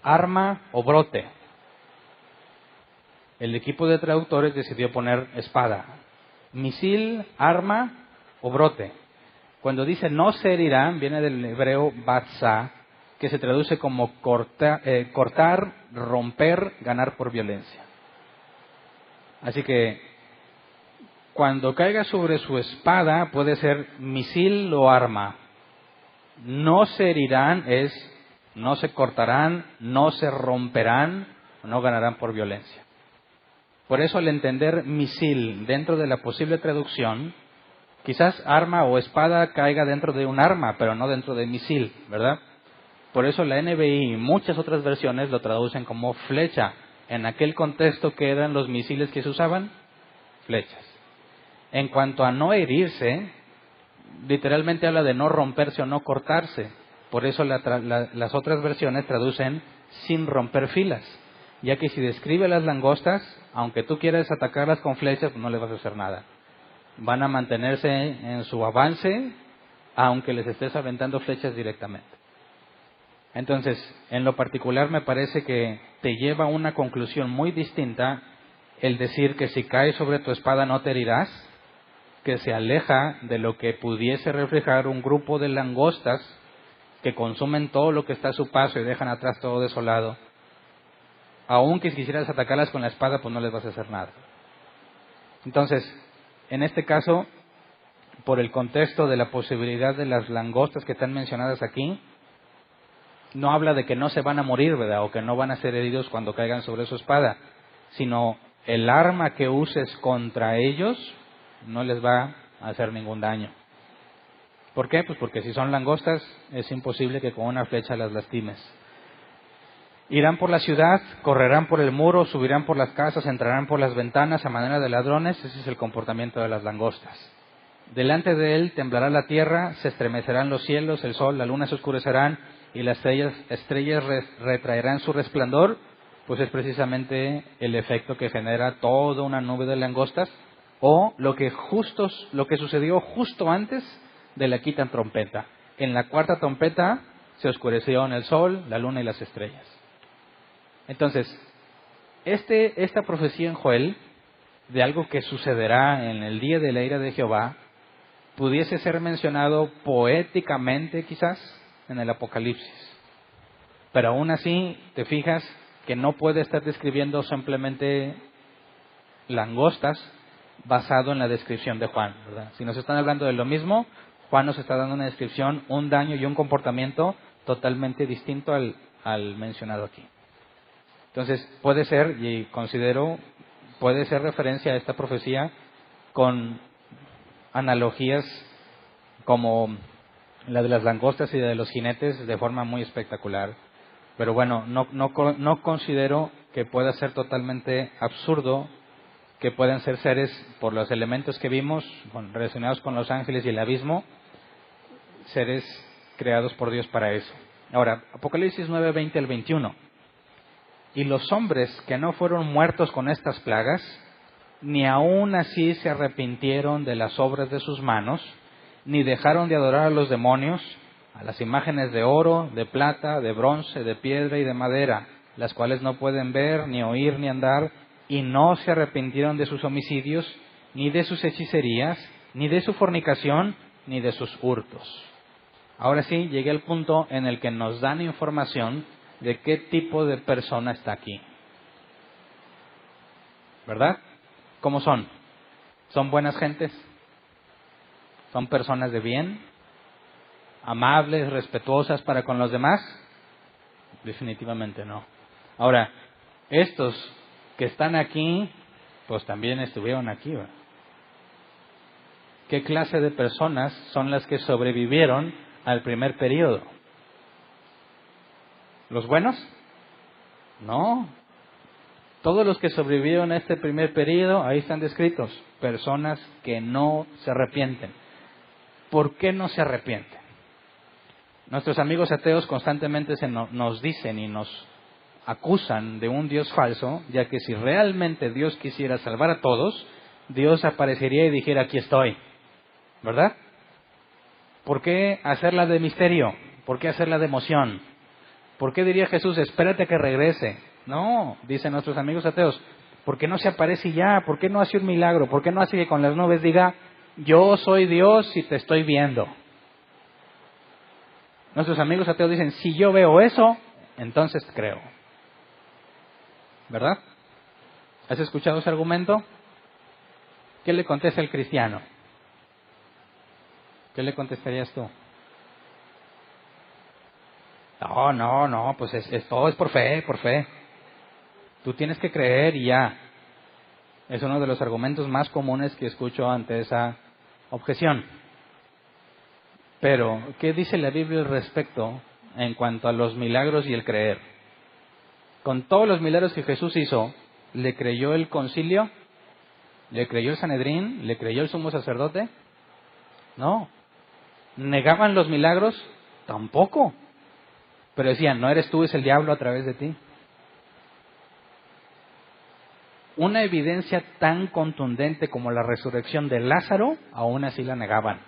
arma o brote. El equipo de traductores decidió poner espada. Misil, arma o brote. Cuando dice no se herirán, viene del hebreo batza, que se traduce como cortar, romper, ganar por violencia. Así que cuando caiga sobre su espada puede ser misil o arma. No se herirán es no se cortarán, no se romperán, no ganarán por violencia. Por eso al entender misil dentro de la posible traducción, quizás arma o espada caiga dentro de un arma, pero no dentro de misil, ¿verdad? Por eso la NBI y muchas otras versiones lo traducen como flecha. En aquel contexto, ¿qué eran los misiles que se usaban? Flechas. En cuanto a no herirse, literalmente habla de no romperse o no cortarse. Por eso las otras versiones traducen sin romper filas. Ya que si describe las langostas, aunque tú quieras atacarlas con flechas, pues no les vas a hacer nada. Van a mantenerse en su avance, aunque les estés aventando flechas directamente. Entonces, en lo particular me parece que te lleva a una conclusión muy distinta el decir que si caes sobre tu espada no te herirás, que se aleja de lo que pudiese reflejar un grupo de langostas que consumen todo lo que está a su paso y dejan atrás todo desolado. Aunque si quisieras atacarlas con la espada, pues no les vas a hacer nada. Entonces, en este caso, por el contexto de la posibilidad de las langostas que están mencionadas aquí, no habla de que no se van a morir, ¿verdad? O que no van a ser heridos cuando caigan sobre su espada, sino el arma que uses contra ellos no les va a hacer ningún daño. ¿Por qué? Pues porque si son langostas es imposible que con una flecha las lastimes. Irán por la ciudad, correrán por el muro, subirán por las casas, entrarán por las ventanas a manera de ladrones. Ese es el comportamiento de las langostas. Delante de él temblará la tierra, se estremecerán los cielos, el sol, la luna se oscurecerán y las estrellas retraerán su resplandor. Pues es precisamente el efecto que genera toda una nube de langostas, o lo que sucedió justo antes de la quinta trompeta. En la cuarta trompeta se oscurecieron el sol, la luna y las estrellas. Entonces, esta profecía en Joel, de algo que sucederá en el día de la ira de Jehová, pudiese ser mencionado poéticamente quizás en el Apocalipsis. Pero aún así, te fijas que no puede estar describiendo simplemente langostas basado en la descripción de Juan, ¿verdad? Si nos están hablando de lo mismo, Juan nos está dando una descripción, un daño y un comportamiento totalmente distinto al mencionado aquí. Entonces, puede ser, y considero, puede ser referencia a esta profecía con analogías como la de las langostas y de los jinetes de forma muy espectacular. Pero bueno, no considero que pueda ser totalmente absurdo que puedan ser seres, por los elementos que vimos, relacionados con los ángeles y el abismo, seres creados por Dios para eso. Ahora, Apocalipsis 9, 20 al 21. Y los hombres que no fueron muertos con estas plagas, ni aun así se arrepintieron de las obras de sus manos, ni dejaron de adorar a los demonios, a las imágenes de oro, de plata, de bronce, de piedra y de madera, las cuales no pueden ver, ni oír, ni andar, y no se arrepintieron de sus homicidios, ni de sus hechicerías, ni de su fornicación, ni de sus hurtos. Ahora sí, llegué al punto en el que nos dan información de qué tipo de persona está aquí. ¿Verdad? ¿Cómo son? ¿Son buenas gentes? ¿Son personas de bien? ¿Amables, respetuosas para con los demás? Definitivamente no. Ahora, estos que están aquí, pues también estuvieron aquí, ¿verdad? ¿Qué clase de personas son las que sobrevivieron al primer periodo? ¿Los buenos? No. Todos los que sobrevivieron a este primer periodo, ahí están descritos, personas que no se arrepienten. ¿Por qué no se arrepienten? Nuestros amigos ateos constantemente nos dicen y nos acusan de un Dios falso, ya que si realmente Dios quisiera salvar a todos, Dios aparecería y dijera, aquí estoy. ¿Verdad? ¿Por qué hacerla de misterio? ¿Por qué hacerla de emoción? ¿Por qué diría Jesús, espérate que regrese? No, dicen nuestros amigos ateos, ¿por qué no se aparece ya? ¿Por qué no hace un milagro? ¿Por qué no hace que con las nubes diga, yo soy Dios y te estoy viendo? Nuestros amigos ateos dicen, si yo veo eso, entonces creo. ¿Verdad? ¿Has escuchado ese argumento? ¿Qué le contesta el cristiano? ¿Qué le contestarías tú? No, pues todo es por fe, por fe. Tú tienes que creer y ya. Es uno de los argumentos más comunes que escucho ante esa objeción. Pero, ¿qué dice la Biblia al respecto en cuanto a los milagros y el creer? Con todos los milagros que Jesús hizo, ¿le creyó el concilio? ¿Le creyó el Sanedrín? ¿Le creyó el sumo sacerdote? No. ¿Negaban los milagros? Tampoco. Pero decían, no eres tú, es el diablo a través de ti. Una evidencia tan contundente como la resurrección de Lázaro, aún así la negaban.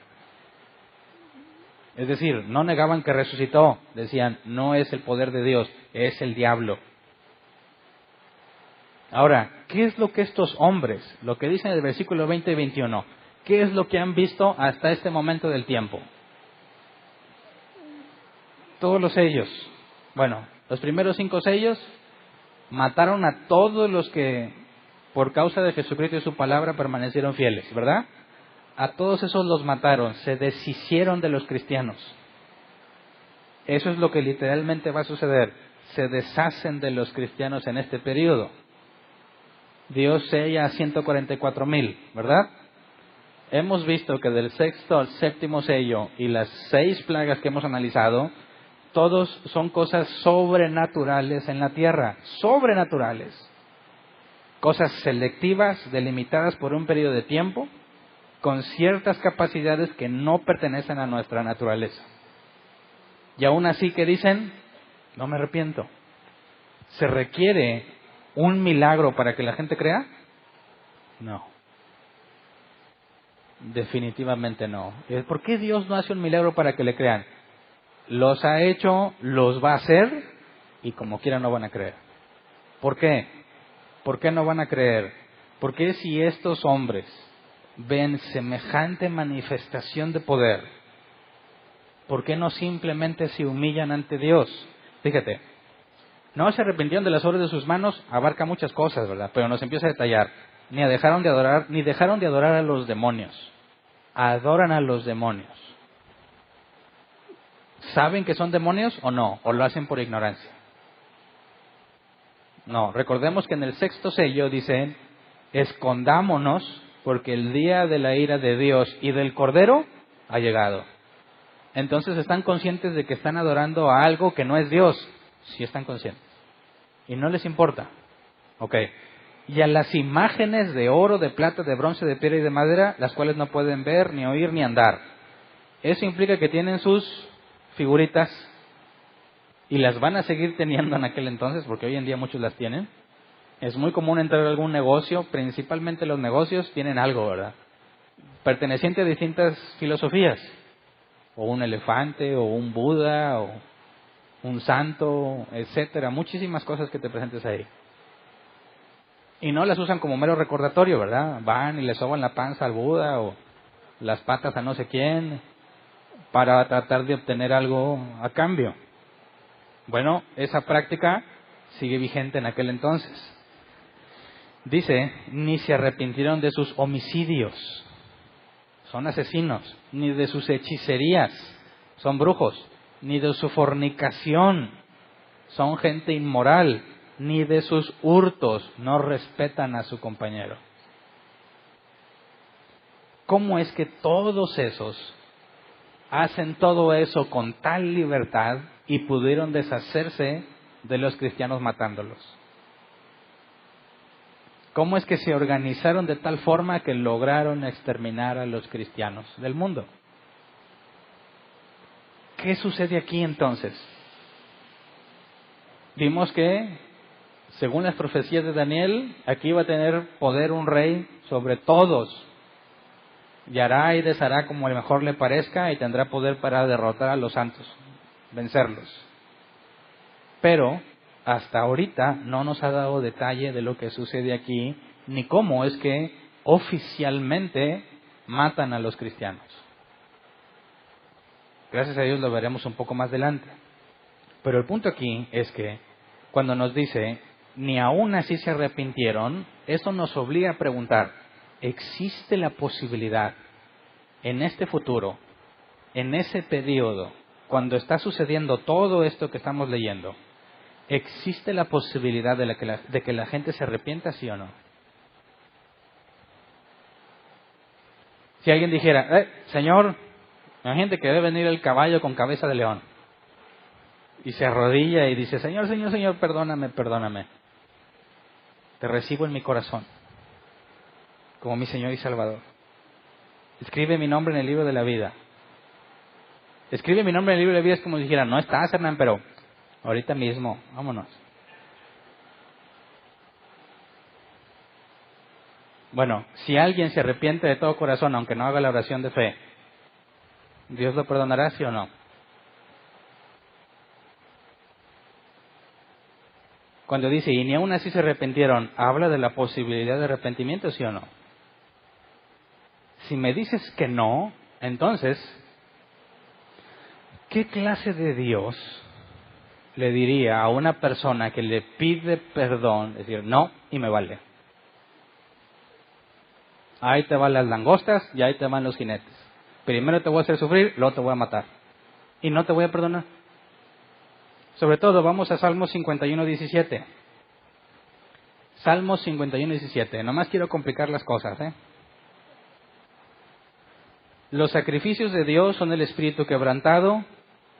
Es decir, no negaban que resucitó, decían, no es el poder de Dios, es el diablo. Ahora, ¿qué es lo que estos hombres, lo que dicen en el versículo 20 y 21, qué es lo que han visto hasta este momento del tiempo? Todos los sellos. Bueno, los primeros 5 sellos mataron a todos los que por causa de Jesucristo y su palabra permanecieron fieles, ¿verdad? A todos esos los mataron, se deshicieron de los cristianos. Eso es lo que literalmente va a suceder. Se deshacen de los cristianos en este periodo. Dios sella a 144,000, ¿verdad? Hemos visto que del 6º al 7º sello y las 6 plagas que hemos analizado, todos son cosas sobrenaturales en la tierra, sobrenaturales. Cosas selectivas, delimitadas por un periodo de tiempo, con ciertas capacidades que no pertenecen a nuestra naturaleza. Y aún así, ¿qué dicen? No me arrepiento. ¿Se requiere un milagro para que la gente crea? No. Definitivamente no. ¿Por qué Dios no hace un milagro para que le crean? Los ha hecho, los va a hacer, y como quiera no van a creer. ¿Por qué? ¿Por qué no van a creer? Porque si estos hombres ven semejante manifestación de poder, ¿por qué no simplemente se humillan ante Dios? Fíjate, no se arrepintieron de las obras de sus manos, abarca muchas cosas, ¿verdad? Pero nos empieza a detallar. Ni dejaron de adorar a los demonios. Adoran a los demonios. ¿Saben que son demonios o no? ¿O lo hacen por ignorancia? No, recordemos que en el 6º sello dicen, escondámonos porque el día de la ira de Dios y del Cordero ha llegado. Entonces están conscientes de que están adorando a algo que no es Dios. Sí están conscientes. Y no les importa. Ok. Y a las imágenes de oro, de plata, de bronce, de piedra y de madera, las cuales no pueden ver, ni oír, ni andar. Eso implica que tienen sus figuritas y las van a seguir teniendo en aquel entonces, porque hoy en día muchos las tienen. Es muy común entrar a algún negocio, principalmente los negocios tienen algo, ¿verdad? Perteneciente a distintas filosofías. O un elefante, o un Buda, o un santo, etcétera. Muchísimas cosas que te presentes ahí. Y no las usan como mero recordatorio, ¿verdad? Van y le soban la panza al Buda o las patas a no sé quién para tratar de obtener algo a cambio. Bueno, esa práctica sigue vigente en aquel entonces. Dice, ni se arrepintieron de sus homicidios, son asesinos, ni de sus hechicerías, son brujos, ni de su fornicación, son gente inmoral, ni de sus hurtos, no respetan a su compañero. ¿Cómo es que todos esos hacen todo eso con tal libertad y pudieron deshacerse de los cristianos matándolos? ¿Cómo es que se organizaron de tal forma que lograron exterminar a los cristianos del mundo? ¿Qué sucede aquí entonces? Vimos que, según las profecías de Daniel, aquí va a tener poder un rey sobre todos. Y hará y deshará como mejor le parezca y tendrá poder para derrotar a los santos, vencerlos. Pero hasta ahorita no nos ha dado detalle de lo que sucede aquí, ni cómo es que oficialmente matan a los cristianos. Gracias a Dios lo veremos un poco más adelante. Pero el punto aquí es que cuando nos dice, ni aún así se arrepintieron, eso nos obliga a preguntar, ¿existe la posibilidad en este futuro, en ese periodo, cuando está sucediendo todo esto que estamos leyendo, ¿existe la posibilidad de que la gente se arrepienta, sí o no? Si alguien dijera, Señor, imagínate que debe venir el caballo con cabeza de león. Y se arrodilla y dice, Señor, Señor, Señor, perdóname, perdóname. Te recibo en mi corazón, como mi Señor y Salvador. Escribe mi nombre en el libro de la vida. Escribe mi nombre en el libro de la vida es como si dijera, no estás, Hernán, pero ahorita mismo, vámonos. Bueno, si alguien se arrepiente de todo corazón, aunque no haga la oración de fe, ¿Dios lo perdonará, sí o no? Cuando dice, y ni aún así se arrepintieron, ¿habla de la posibilidad de arrepentimiento, sí o no? Si me dices que no, entonces, ¿qué clase de Dios le diría a una persona que le pide perdón, decir, no, y me vale? Ahí te van las langostas y ahí te van los jinetes. Primero te voy a hacer sufrir, luego te voy a matar. Y no te voy a perdonar. Sobre todo, vamos a Salmos 51:17. Salmos 51:17. Nomás quiero complicar las cosas, Los sacrificios de Dios son el espíritu quebrantado.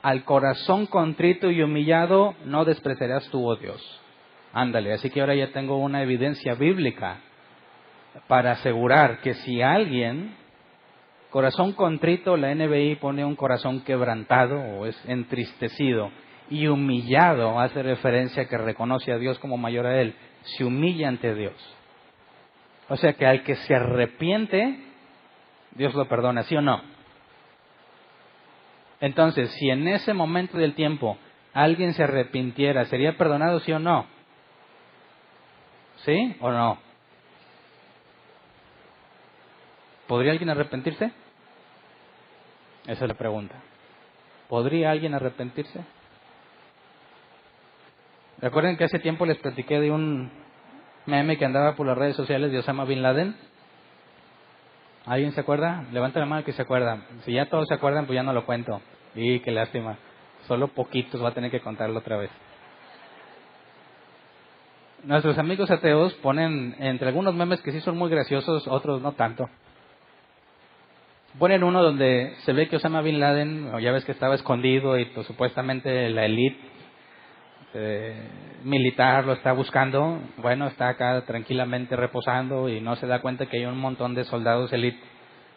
Al corazón contrito y humillado no despreciarás tú, oh Dios. Ándale, así que ahora ya tengo una evidencia bíblica para asegurar que si alguien, corazón contrito, la NBI pone un corazón quebrantado o es entristecido, y humillado hace referencia a que reconoce a Dios como mayor a él, se humilla ante Dios. O sea que al que se arrepiente, Dios lo perdona, ¿sí o no? Entonces, si en ese momento del tiempo alguien se arrepintiera, ¿sería perdonado, sí o no? ¿Sí o no? ¿Podría alguien arrepentirse? Esa es la pregunta. ¿Podría alguien arrepentirse? ¿Recuerden que hace tiempo les platiqué de un meme que andaba por las redes sociales de Osama Bin Laden? ¿Alguien se acuerda? Levanta la mano que se acuerda. Si ya todos se acuerdan, pues ya no lo cuento. Y qué lástima. Solo poquitos va a tener que contarlo otra vez. Nuestros amigos ateos ponen entre algunos memes que sí son muy graciosos, otros no tanto. Ponen uno donde se ve que Osama Bin Laden, ya ves que estaba escondido y pues, supuestamente la élite militar lo está buscando. Bueno, está acá tranquilamente reposando y no se da cuenta que hay un montón de soldados élite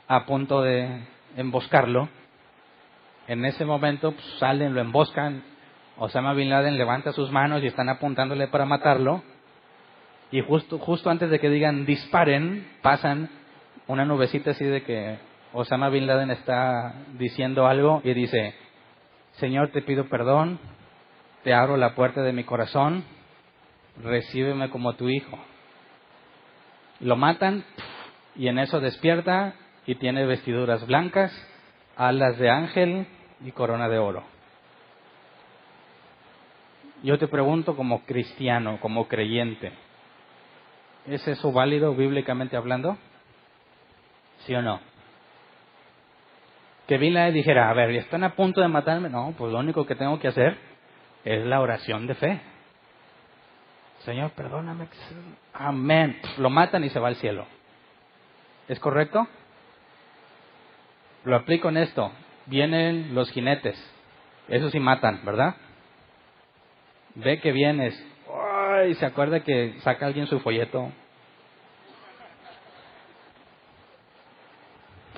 a punto de emboscarlo. En ese momento pues, salen, lo emboscan. Osama Bin Laden levanta sus manos y están apuntándole para matarlo. Y justo antes de que digan disparen, pasan una nubecita así de que Osama Bin Laden está diciendo algo y dice: Señor, te pido perdón, te abro la puerta de mi corazón, recíbeme como tu hijo. Lo matan y en eso despierta y tiene vestiduras blancas, alas de ángel y corona de oro. Yo te pregunto como cristiano, como creyente, ¿es eso válido bíblicamente hablando? ¿Sí o no? Que Bin Laden dijera, a ver, ¿están a punto de matarme? No, pues lo único que tengo que hacer es la oración de fe. Señor, perdóname. Amén. Lo matan y se va al cielo. ¿Es correcto? Lo aplico en esto. Vienen los jinetes. Esos sí matan, ¿verdad? Ve que vienes. ¡Ay! Se acuerda que saca alguien su folleto.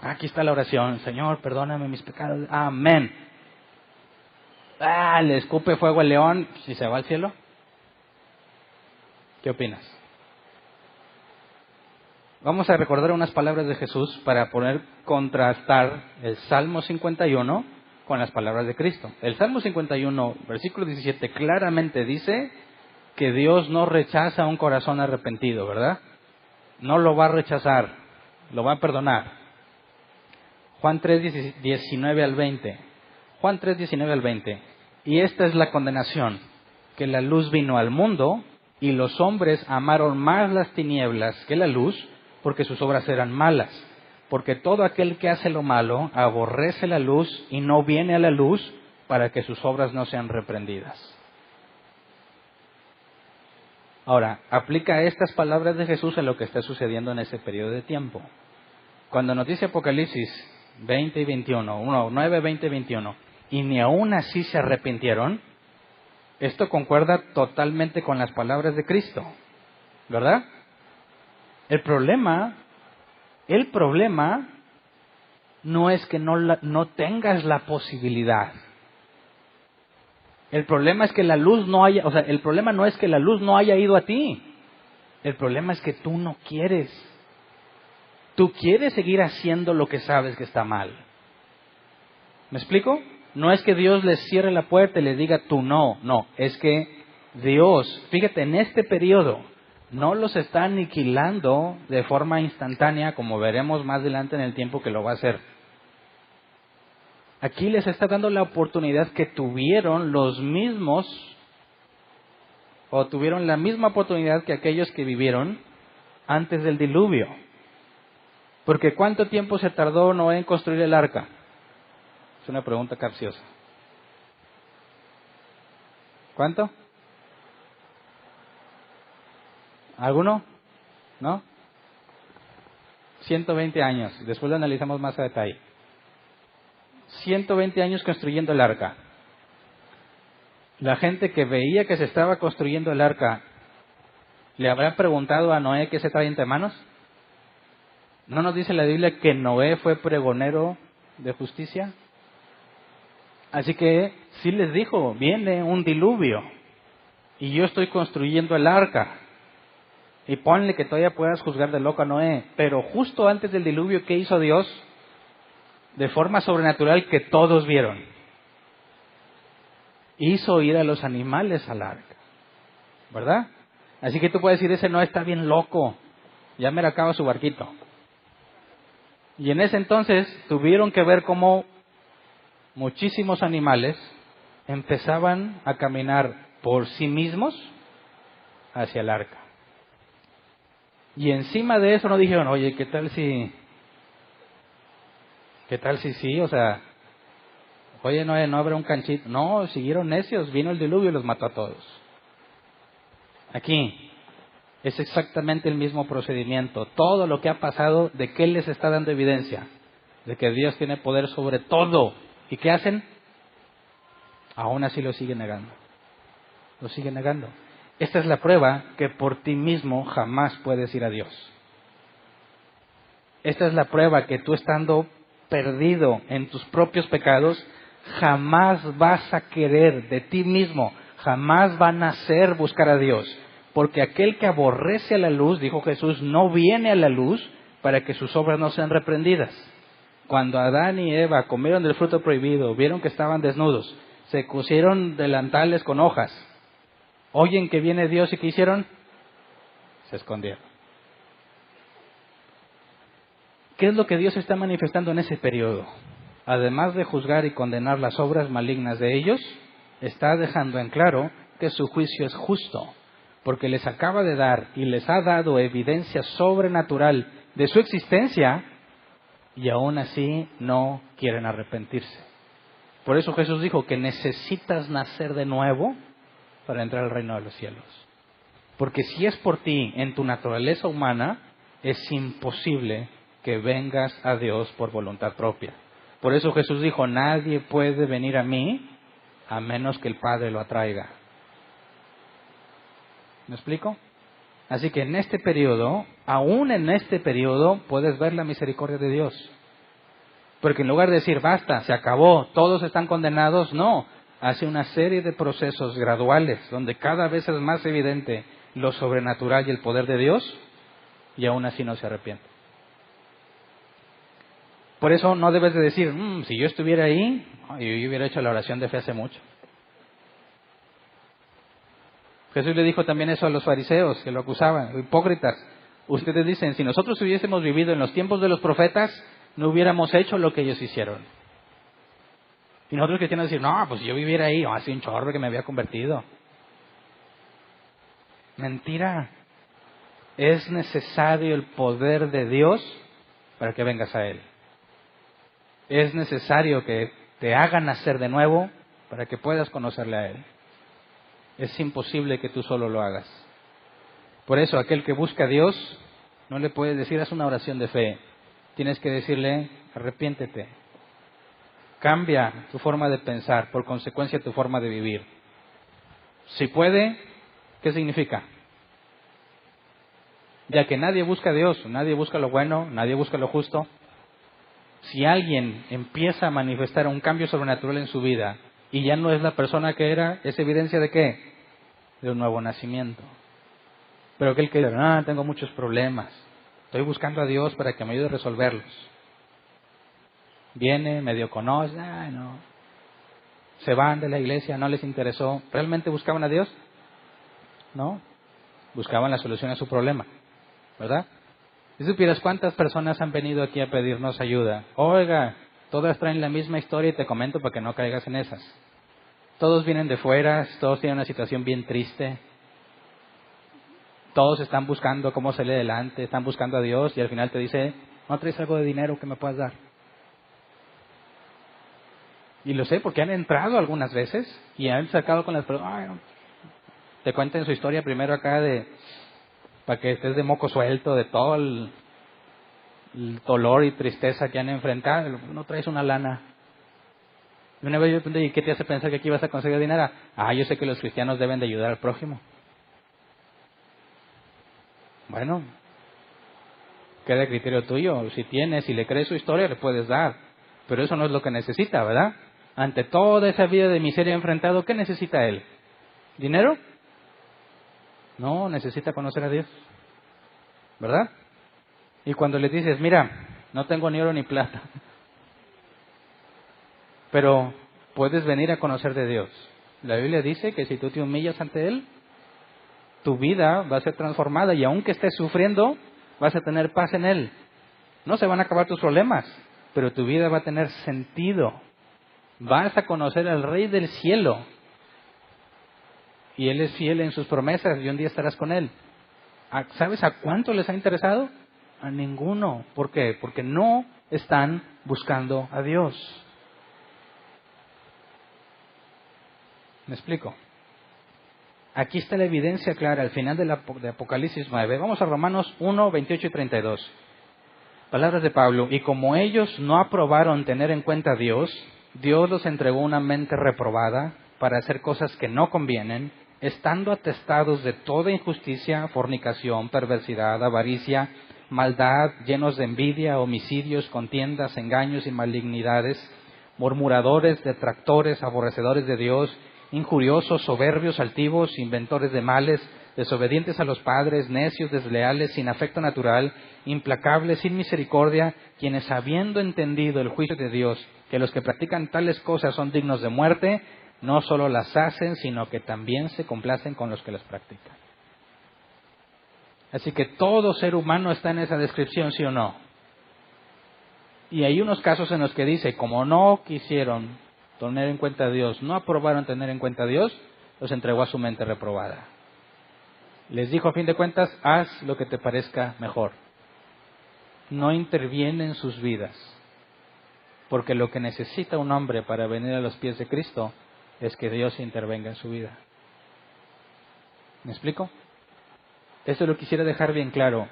Aquí está la oración. Señor, perdóname mis pecados. Amén. Le escupe fuego al león y se va al cielo. ¿Qué opinas? Vamos a recordar unas palabras de Jesús para poder contrastar el Salmo 51 con las palabras de Cristo. El Salmo 51, versículo 17, claramente dice que Dios no rechaza un corazón arrepentido, ¿verdad? No lo va a rechazar, lo va a perdonar. Juan 3, 19 al 20. Juan 3, 19 al 20. Y esta es la condenación, que la luz vino al mundo y los hombres amaron más las tinieblas que la luz, porque sus obras eran malas. Porque todo aquel que hace lo malo aborrece la luz y no viene a la luz para que sus obras no sean reprendidas. Ahora, aplica estas palabras de Jesús a lo que está sucediendo en ese periodo de tiempo. Cuando nos dice Apocalipsis 20 y 21, 9, 20 y 21, y ni aún así se arrepintieron, esto concuerda totalmente con las palabras de Cristo, ¿verdad? El problema no es que no tengas la posibilidad. El problema es que la luz no haya, el problema no es que la luz no haya ido a ti. El problema es que tú no quieres. Tú quieres seguir haciendo lo que sabes que está mal. ¿Me explico? No es que Dios les cierre la puerta y les diga tú no. No, es que Dios, fíjate, en este periodo no los está aniquilando de forma instantánea, como veremos más adelante en el tiempo que lo va a hacer. Aquí les está dando la oportunidad que tuvieron los mismos, o tuvieron la misma oportunidad que aquellos que vivieron antes del diluvio. Porque ¿cuánto tiempo se tardó Noé en construir el arca? Es una pregunta capciosa. ¿Cuánto? ¿Alguno? ¿No? 120 años. Después lo analizamos más a detalle. 120 años construyendo el arca. La gente que veía que se estaba construyendo el arca, ¿le habrá preguntado a Noé qué se trae entre manos? ¿No nos dice la Biblia que Noé fue pregonero de justicia? Así que sí les dijo, viene un diluvio y yo estoy construyendo el arca. Y ponle que todavía puedas juzgar de loco a Noé. Pero justo antes del diluvio, ¿qué hizo Dios? De forma sobrenatural que todos vieron. Hizo ir a los animales al arca. ¿Verdad? Así que tú puedes decir, ese Noé está bien loco. Ya me acaba su barquito. Y en ese entonces tuvieron que ver cómo muchísimos animales empezaban a caminar por sí mismos hacia el arca. Y encima de eso no dijeron, oye, ¿qué tal si sí? Oye, no habrá un canchito. No, siguieron necios, vino el diluvio y los mató a todos. Aquí es exactamente el mismo procedimiento. Todo lo que ha pasado, ¿de qué les está dando evidencia? De que Dios tiene poder sobre todo. ¿Y qué hacen? Aún así lo siguen negando. lo sigue negando. Esta es la prueba que por ti mismo jamás puedes ir a Dios. Esta es la prueba que tú, estando perdido en tus propios pecados, jamás vas a querer de ti mismo, jamás va a nacer buscar a Dios. Porque aquel que aborrece a la luz, dijo Jesús, no viene a la luz para que sus obras no sean reprendidas. Cuando Adán y Eva comieron del fruto prohibido, vieron que estaban desnudos, se cosieron delantales con hojas, oyen que viene Dios y ¿qué hicieron? Se escondieron. ¿Qué es lo que Dios está manifestando en ese periodo? Además de juzgar y condenar las obras malignas de ellos, está dejando en claro que su juicio es justo, porque les acaba de dar y les ha dado evidencia sobrenatural de su existencia y aún así no quieren arrepentirse. Por eso Jesús dijo que necesitas nacer de nuevo para entrar al reino de los cielos. Porque si es por ti, en tu naturaleza humana, es imposible que vengas a Dios por voluntad propia. Por eso Jesús dijo, nadie puede venir a mí a menos que el Padre lo atraiga. ¿Me explico? Así que en este periodo, aún en este periodo, puedes ver la misericordia de Dios. Porque en lugar de decir, basta, se acabó, todos están condenados, no. Hace una serie de procesos graduales, donde cada vez es más evidente lo sobrenatural y el poder de Dios, y aún así no se arrepiente. Por eso no debes de decir, si yo estuviera ahí, yo hubiera hecho la oración de fe hace mucho. Jesús le dijo también eso a los fariseos, que lo acusaban, hipócritas. Ustedes dicen, si nosotros hubiésemos vivido en los tiempos de los profetas, no hubiéramos hecho lo que ellos hicieron. Y nosotros cristianos decir, no, pues si yo viviera ahí, hace un chorro que me había convertido. Mentira. Es necesario el poder de Dios para que vengas a Él. Es necesario que te haga nacer de nuevo para que puedas conocerle a Él. Es imposible que tú solo lo hagas. Por eso, aquel que busca a Dios, no le puedes decir, haz una oración de fe. Tienes que decirle, arrepiéntete. Cambia tu forma de pensar, por consecuencia tu forma de vivir. Si puede, ¿qué significa? Ya que nadie busca a Dios, nadie busca lo bueno, nadie busca lo justo. Si alguien empieza a manifestar un cambio sobrenatural en su vida y ya no es la persona que era, ¿es evidencia de qué? De un nuevo nacimiento. Pero aquel que dice, tengo muchos problemas, estoy buscando a Dios para que me ayude a resolverlos. Viene, medio conoce, no. Se van de la iglesia, no les interesó. ¿Realmente buscaban a Dios? No. Buscaban la solución a su problema, ¿verdad? Si supieras cuántas personas han venido aquí a pedirnos ayuda. Oiga, todas traen la misma historia y te comento para que no caigas en esas. Todos vienen de fuera, todos tienen una situación bien triste. Todos están buscando cómo salir adelante, están buscando a Dios y al final te dice, ¿no traes algo de dinero que me puedas dar? Y lo sé porque han entrado algunas veces y han sacado con las personas. Te cuenten su historia primero acá para que estés de moco suelto de todo el dolor y tristeza que han enfrentado. No traes una lana. Y una vez yo pregunté, ¿y qué te hace pensar que aquí vas a conseguir dinero? Yo sé que los cristianos deben de ayudar al prójimo. Bueno, queda criterio tuyo. Si tienes, si le crees su historia, le puedes dar. Pero eso no es lo que necesita, ¿verdad? Ante toda esa vida de miseria enfrentado, ¿qué necesita él? ¿Dinero? No, necesita conocer a Dios, ¿verdad? Y cuando le dices, mira, no tengo ni oro ni plata, pero puedes venir a conocer de Dios. La Biblia dice que si tú te humillas ante Él, tu vida va a ser transformada y aunque estés sufriendo, vas a tener paz en Él. No se van a acabar tus problemas, pero tu vida va a tener sentido. Vas a conocer al Rey del cielo. Y Él es fiel en sus promesas y un día estarás con Él. ¿Sabes a cuánto les ha interesado? A ninguno. ¿Por qué? Porque no están buscando a Dios. ¿Me explico? Aquí está la evidencia clara al final de Apocalipsis 9. Vamos a Romanos 1, 28 y 32. Palabras de Pablo. Y como ellos no aprobaron tener en cuenta a Dios, Dios los entregó una mente reprobada para hacer cosas que no convienen, estando atestados de toda injusticia, fornicación, perversidad, avaricia, maldad, llenos de envidia, homicidios, contiendas, engaños y malignidades, murmuradores, detractores, aborrecedores de Dios, injuriosos, soberbios, altivos, inventores de males, desobedientes a los padres, necios, desleales, sin afecto natural, implacables, sin misericordia, quienes habiendo entendido el juicio de Dios, que los que practican tales cosas son dignos de muerte, no solo las hacen, sino que también se complacen con los que las practican. Así que todo ser humano está en esa descripción, ¿sí o no? Y hay unos casos en los que dice, como no quisieron tener en cuenta a Dios, no aprobaron tener en cuenta a Dios, los entregó a su mente reprobada. Les dijo, a fin de cuentas, haz lo que te parezca mejor. No interviene en sus vidas, porque lo que necesita un hombre para venir a los pies de Cristo es que Dios intervenga en su vida. ¿Me explico? Eso lo quisiera dejar bien claro.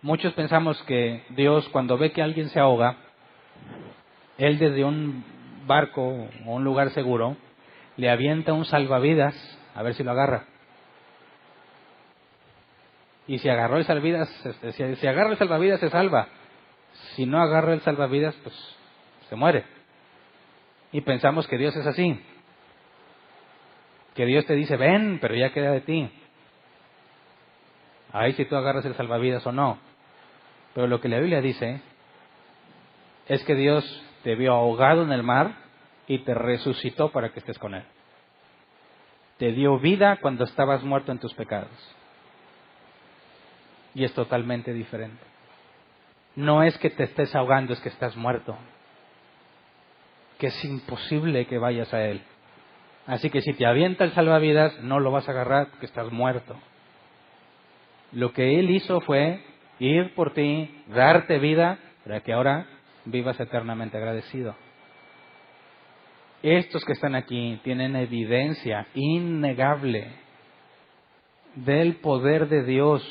Muchos pensamos que Dios, cuando ve que alguien se ahoga, Él desde un barco o un lugar seguro, le avienta un salvavidas a ver si lo agarra. Y si agarró el salvavidas, si agarra el salvavidas se salva. Si no agarra el salvavidas, pues se muere. Y pensamos que Dios es así. Que Dios te dice, ven, pero ya queda de ti. Ahí si tú agarras el salvavidas o no. Pero lo que la Biblia dice es que Dios te vio ahogado en el mar y te resucitó para que estés con Él. Te dio vida cuando estabas muerto en tus pecados. Y es totalmente diferente. No es que te estés ahogando, es que estás muerto. Que es imposible que vayas a Él. Así que si te avienta el salvavidas, no lo vas a agarrar porque estás muerto. Lo que Él hizo fue ir por ti, darte vida, para que ahora vivas eternamente agradecido. Estos que están aquí tienen evidencia innegable del poder de Dios,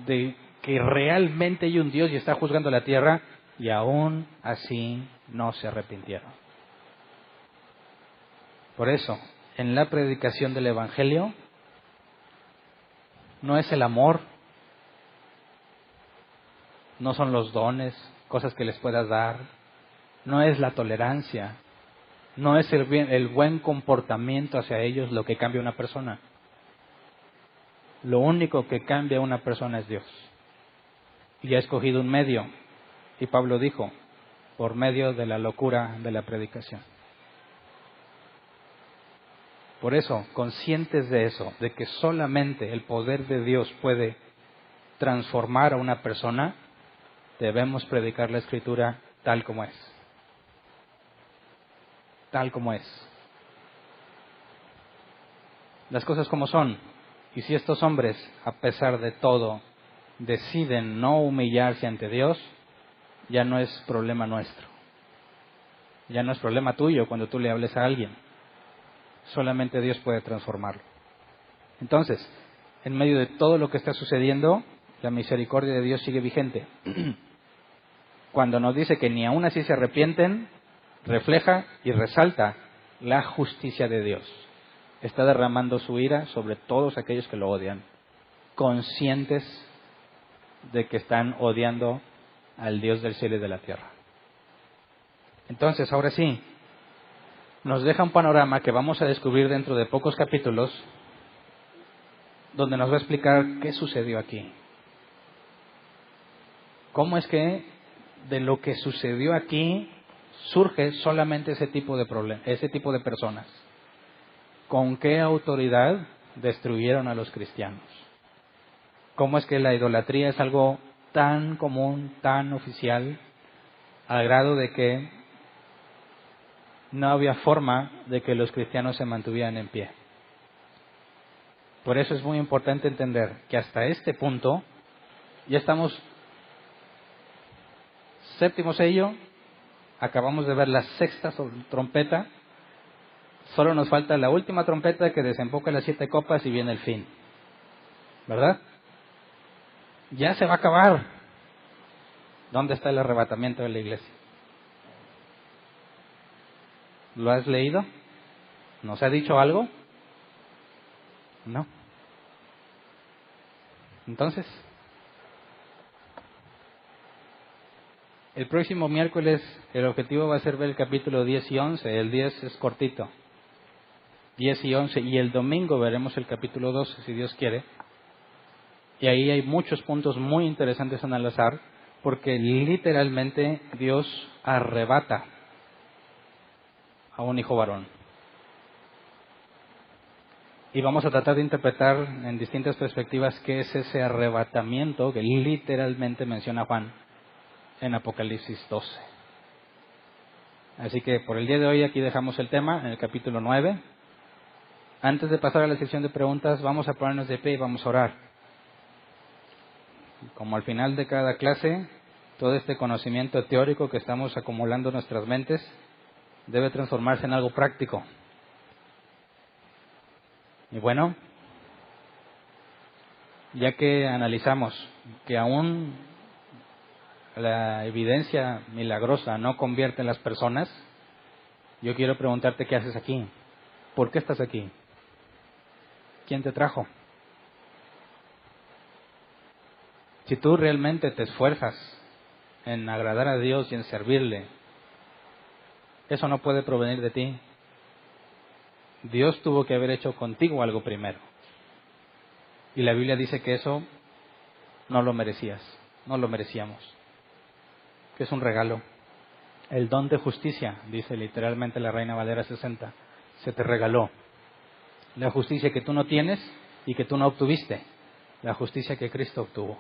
de que realmente hay un Dios y está juzgando la tierra, y aún así no se arrepintieron. Por eso, en la predicación del Evangelio, no es el amor, no son los dones, cosas que les puedas dar, no es la tolerancia, no es el buen comportamiento hacia ellos lo que cambia a una persona. Lo único que cambia a una persona es Dios. Y ha escogido un medio. Y Pablo dijo, por medio de la locura de la predicación. Por eso, conscientes de eso, de que solamente el poder de Dios puede transformar a una persona, debemos predicar la Escritura tal como es. Tal como es. Las cosas como son. Y si estos hombres, a pesar de todo, deciden no humillarse ante Dios, ya no es problema nuestro. Ya no es problema tuyo cuando tú le hables a alguien. Solamente Dios puede transformarlo. Entonces, en medio de todo lo que está sucediendo, la misericordia de Dios sigue vigente. Cuando nos dice que ni aún así se arrepienten, refleja y resalta la justicia de Dios. Está derramando su ira sobre todos aquellos que lo odian, conscientes de que están odiando al Dios del cielo y de la tierra. Entonces, ahora sí, nos deja un panorama que vamos a descubrir dentro de pocos capítulos, donde nos va a explicar qué sucedió aquí. ¿Cómo es que de lo que sucedió aquí surge solamente ese tipo de ese tipo de personas? ¿Con qué autoridad destruyeron a los cristianos? ¿Cómo es que la idolatría es algo tan común, tan oficial, al grado de que no había forma de que los cristianos se mantuvieran en pie? Por eso es muy importante entender que hasta este punto ya estamos séptimo sello, acabamos de ver la sexta trompeta, solo nos falta la última trompeta que desemboca las 7 copas y viene el fin, ¿verdad? Ya se va a acabar. ¿Dónde está el arrebatamiento de la iglesia? ¿Lo has leído? ¿Nos ha dicho algo? No. Entonces, el próximo miércoles el objetivo va a ser ver el capítulo 10 y 11. El 10 es cortito. 10 y 11. Y el domingo veremos el capítulo 12, si Dios quiere. Y ahí hay muchos puntos muy interesantes a analizar, porque literalmente Dios arrebata a un hijo varón. Y vamos a tratar de interpretar en distintas perspectivas qué es ese arrebatamiento que literalmente menciona Juan en Apocalipsis 12. Así que por el día de hoy aquí dejamos el tema en el capítulo 9. Antes de pasar a la sección de preguntas, vamos a ponernos de pie y vamos a orar. Como al final de cada clase, todo este conocimiento teórico que estamos acumulando en nuestras mentes debe transformarse en algo práctico. Y bueno, ya que analizamos que aún la evidencia milagrosa no convierte en las personas, yo quiero preguntarte qué haces aquí. ¿Por qué estás aquí? ¿Quién te trajo? Si tú realmente te esfuerzas en agradar a Dios y en servirle, eso no puede provenir de ti. Dios tuvo que haber hecho contigo algo primero. Y la Biblia dice que eso no lo merecías, no lo merecíamos. Que es un regalo. El don de justicia, dice literalmente la Reina Valera 60, se te regaló. La justicia que tú no tienes y que tú no obtuviste. La justicia que Cristo obtuvo.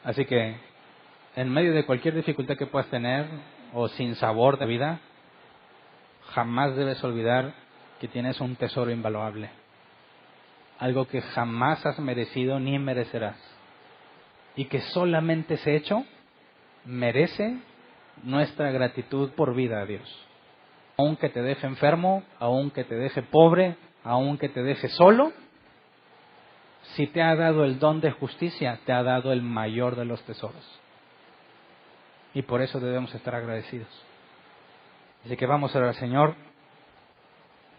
Así que, en medio de cualquier dificultad que puedas tener o sin sabor de vida, jamás debes olvidar que tienes un tesoro invaluable. Algo que jamás has merecido ni merecerás. Y que solamente ese hecho merece nuestra gratitud por vida a Dios. Aunque te deje enfermo, aunque te deje pobre, aunque te deje solo, si te ha dado el don de justicia, te ha dado el mayor de los tesoros. Y por eso debemos estar agradecidos. Así que vamos a orar, Señor.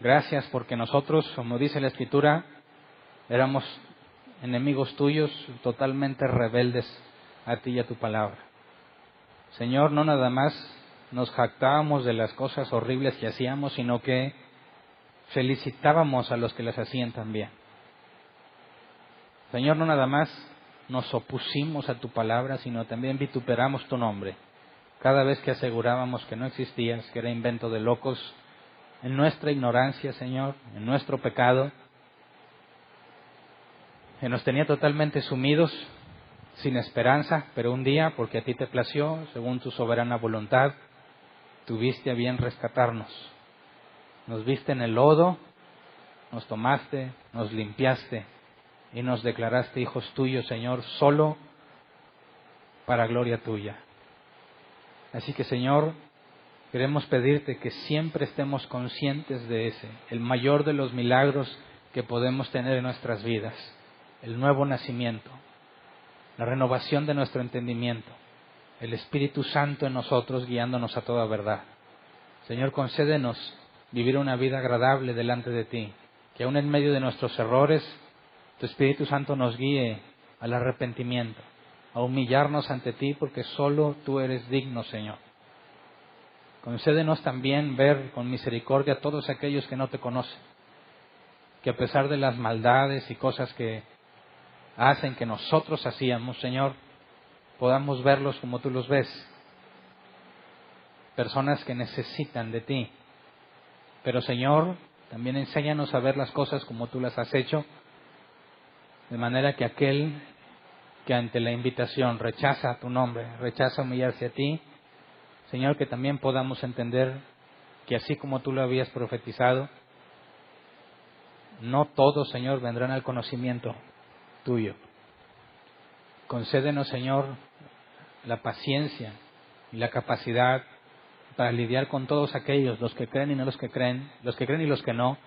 Gracias porque nosotros, como dice la Escritura, éramos enemigos tuyos, totalmente rebeldes a ti y a tu palabra. Señor, no nada más nos jactábamos de las cosas horribles que hacíamos, sino que felicitábamos a los que las hacían también. Señor, no nada más nos opusimos a tu palabra, sino también vituperamos tu nombre. Cada vez que asegurábamos que no existías, que era invento de locos, en nuestra ignorancia, Señor, en nuestro pecado, que nos tenía totalmente sumidos, sin esperanza, pero un día, porque a ti te plació, según tu soberana voluntad, tuviste a bien rescatarnos. Nos viste en el lodo, nos tomaste, nos limpiaste y nos declaraste hijos tuyos, Señor, solo para gloria tuya. Así que, Señor, queremos pedirte que siempre estemos conscientes de ese, el mayor de los milagros que podemos tener en nuestras vidas, el nuevo nacimiento, la renovación de nuestro entendimiento, el Espíritu Santo en nosotros guiándonos a toda verdad. Señor, concédenos vivir una vida agradable delante de ti, que aun en medio de nuestros errores, tu Espíritu Santo nos guíe al arrepentimiento, a humillarnos ante ti, porque solo tú eres digno, Señor. Concédenos también ver con misericordia a todos aquellos que no te conocen, que a pesar de las maldades y cosas que hacen que nosotros hacíamos, Señor, podamos verlos como tú los ves. Personas que necesitan de ti. Pero, Señor, también enséñanos a ver las cosas como tú las has hecho, de manera que aquel que ante la invitación rechaza tu nombre, rechaza humillarse a ti, Señor, que también podamos entender que así como tú lo habías profetizado, no todos, Señor, vendrán al conocimiento tuyo. Concédenos, Señor, la paciencia y la capacidad para lidiar con todos aquellos, los que creen y no los que creen, los que creen y los que no,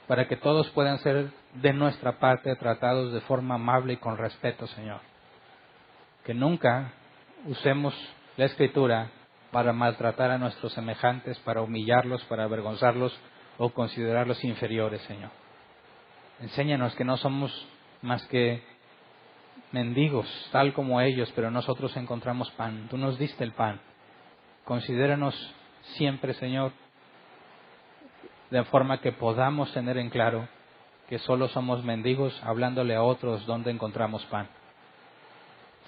para que todos puedan ser de nuestra parte tratados de forma amable y con respeto, Señor. Que nunca usemos la Escritura para maltratar a nuestros semejantes, para humillarlos, para avergonzarlos o considerarlos inferiores, Señor. Enséñanos que no somos más que mendigos, tal como ellos, pero nosotros encontramos pan. Tú nos diste el pan. Considéranos siempre, Señor, de forma que podamos tener en claro que solo somos mendigos hablándole a otros donde encontramos pan.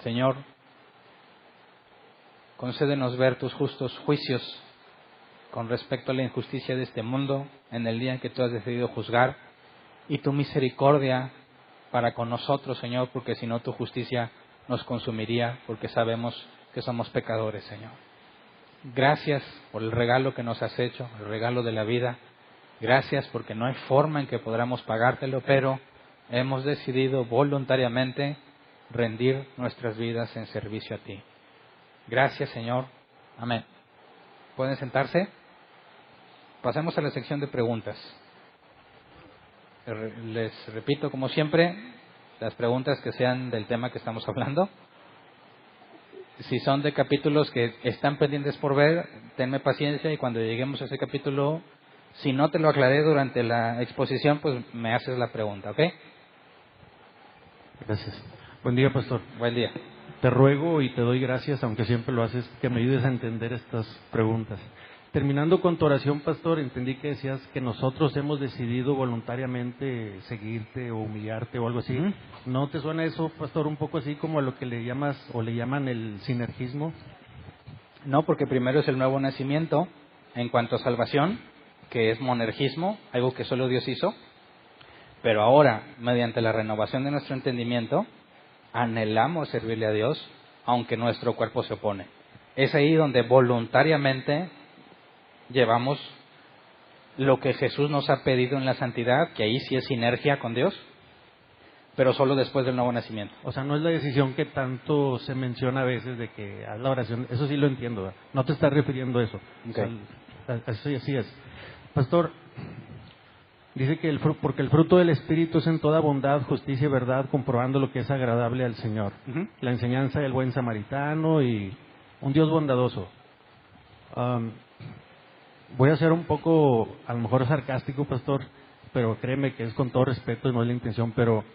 Señor, concédenos ver tus justos juicios con respecto a la injusticia de este mundo en el día en que tú has decidido juzgar, y tu misericordia para con nosotros, Señor, porque si no tu justicia nos consumiría, porque sabemos que somos pecadores, Señor. Gracias por el regalo que nos has hecho, el regalo de la vida. Gracias porque no hay forma en que podamos pagártelo, pero hemos decidido voluntariamente rendir nuestras vidas en servicio a ti. Gracias, Señor. Amén. ¿Pueden sentarse? Pasemos a la sección de preguntas. Les repito, como siempre, las preguntas que sean del tema que estamos hablando. Si son de capítulos que están pendientes por ver, tenme paciencia y cuando lleguemos a ese capítulo, si no te lo aclaré durante la exposición, pues me haces la pregunta, ¿ok? Gracias. Buen día, pastor. Buen día. Te ruego y te doy gracias, aunque siempre lo haces, que me ayudes a entender estas preguntas. Terminando con tu oración, pastor, entendí que decías que nosotros hemos decidido voluntariamente seguirte o humillarte o algo así. Uh-huh. ¿No te suena eso, pastor, un poco así como a lo que le llamas o le llaman el sinergismo? No, porque primero es el nuevo nacimiento en cuanto a salvación, que es monergismo, algo que solo Dios hizo. Pero ahora, mediante la renovación de nuestro entendimiento, anhelamos servirle a Dios, aunque nuestro cuerpo se opone. Es ahí donde voluntariamente llevamos lo que Jesús nos ha pedido en la santidad, que ahí sí es sinergia con Dios, pero solo después del nuevo nacimiento. O sea, no es la decisión que tanto se menciona a veces de que haz la oración, eso sí lo entiendo, ¿verdad? No te estás refiriendo a eso. Okay. O sea, eso sí es. Pastor, dice que porque el fruto del Espíritu es en toda bondad, justicia y verdad, comprobando lo que es agradable al Señor. Uh-huh. La enseñanza del buen samaritano y un Dios bondadoso. Voy a ser un poco, a lo mejor sarcástico, pastor, pero créeme que es con todo respeto y no es la intención, pero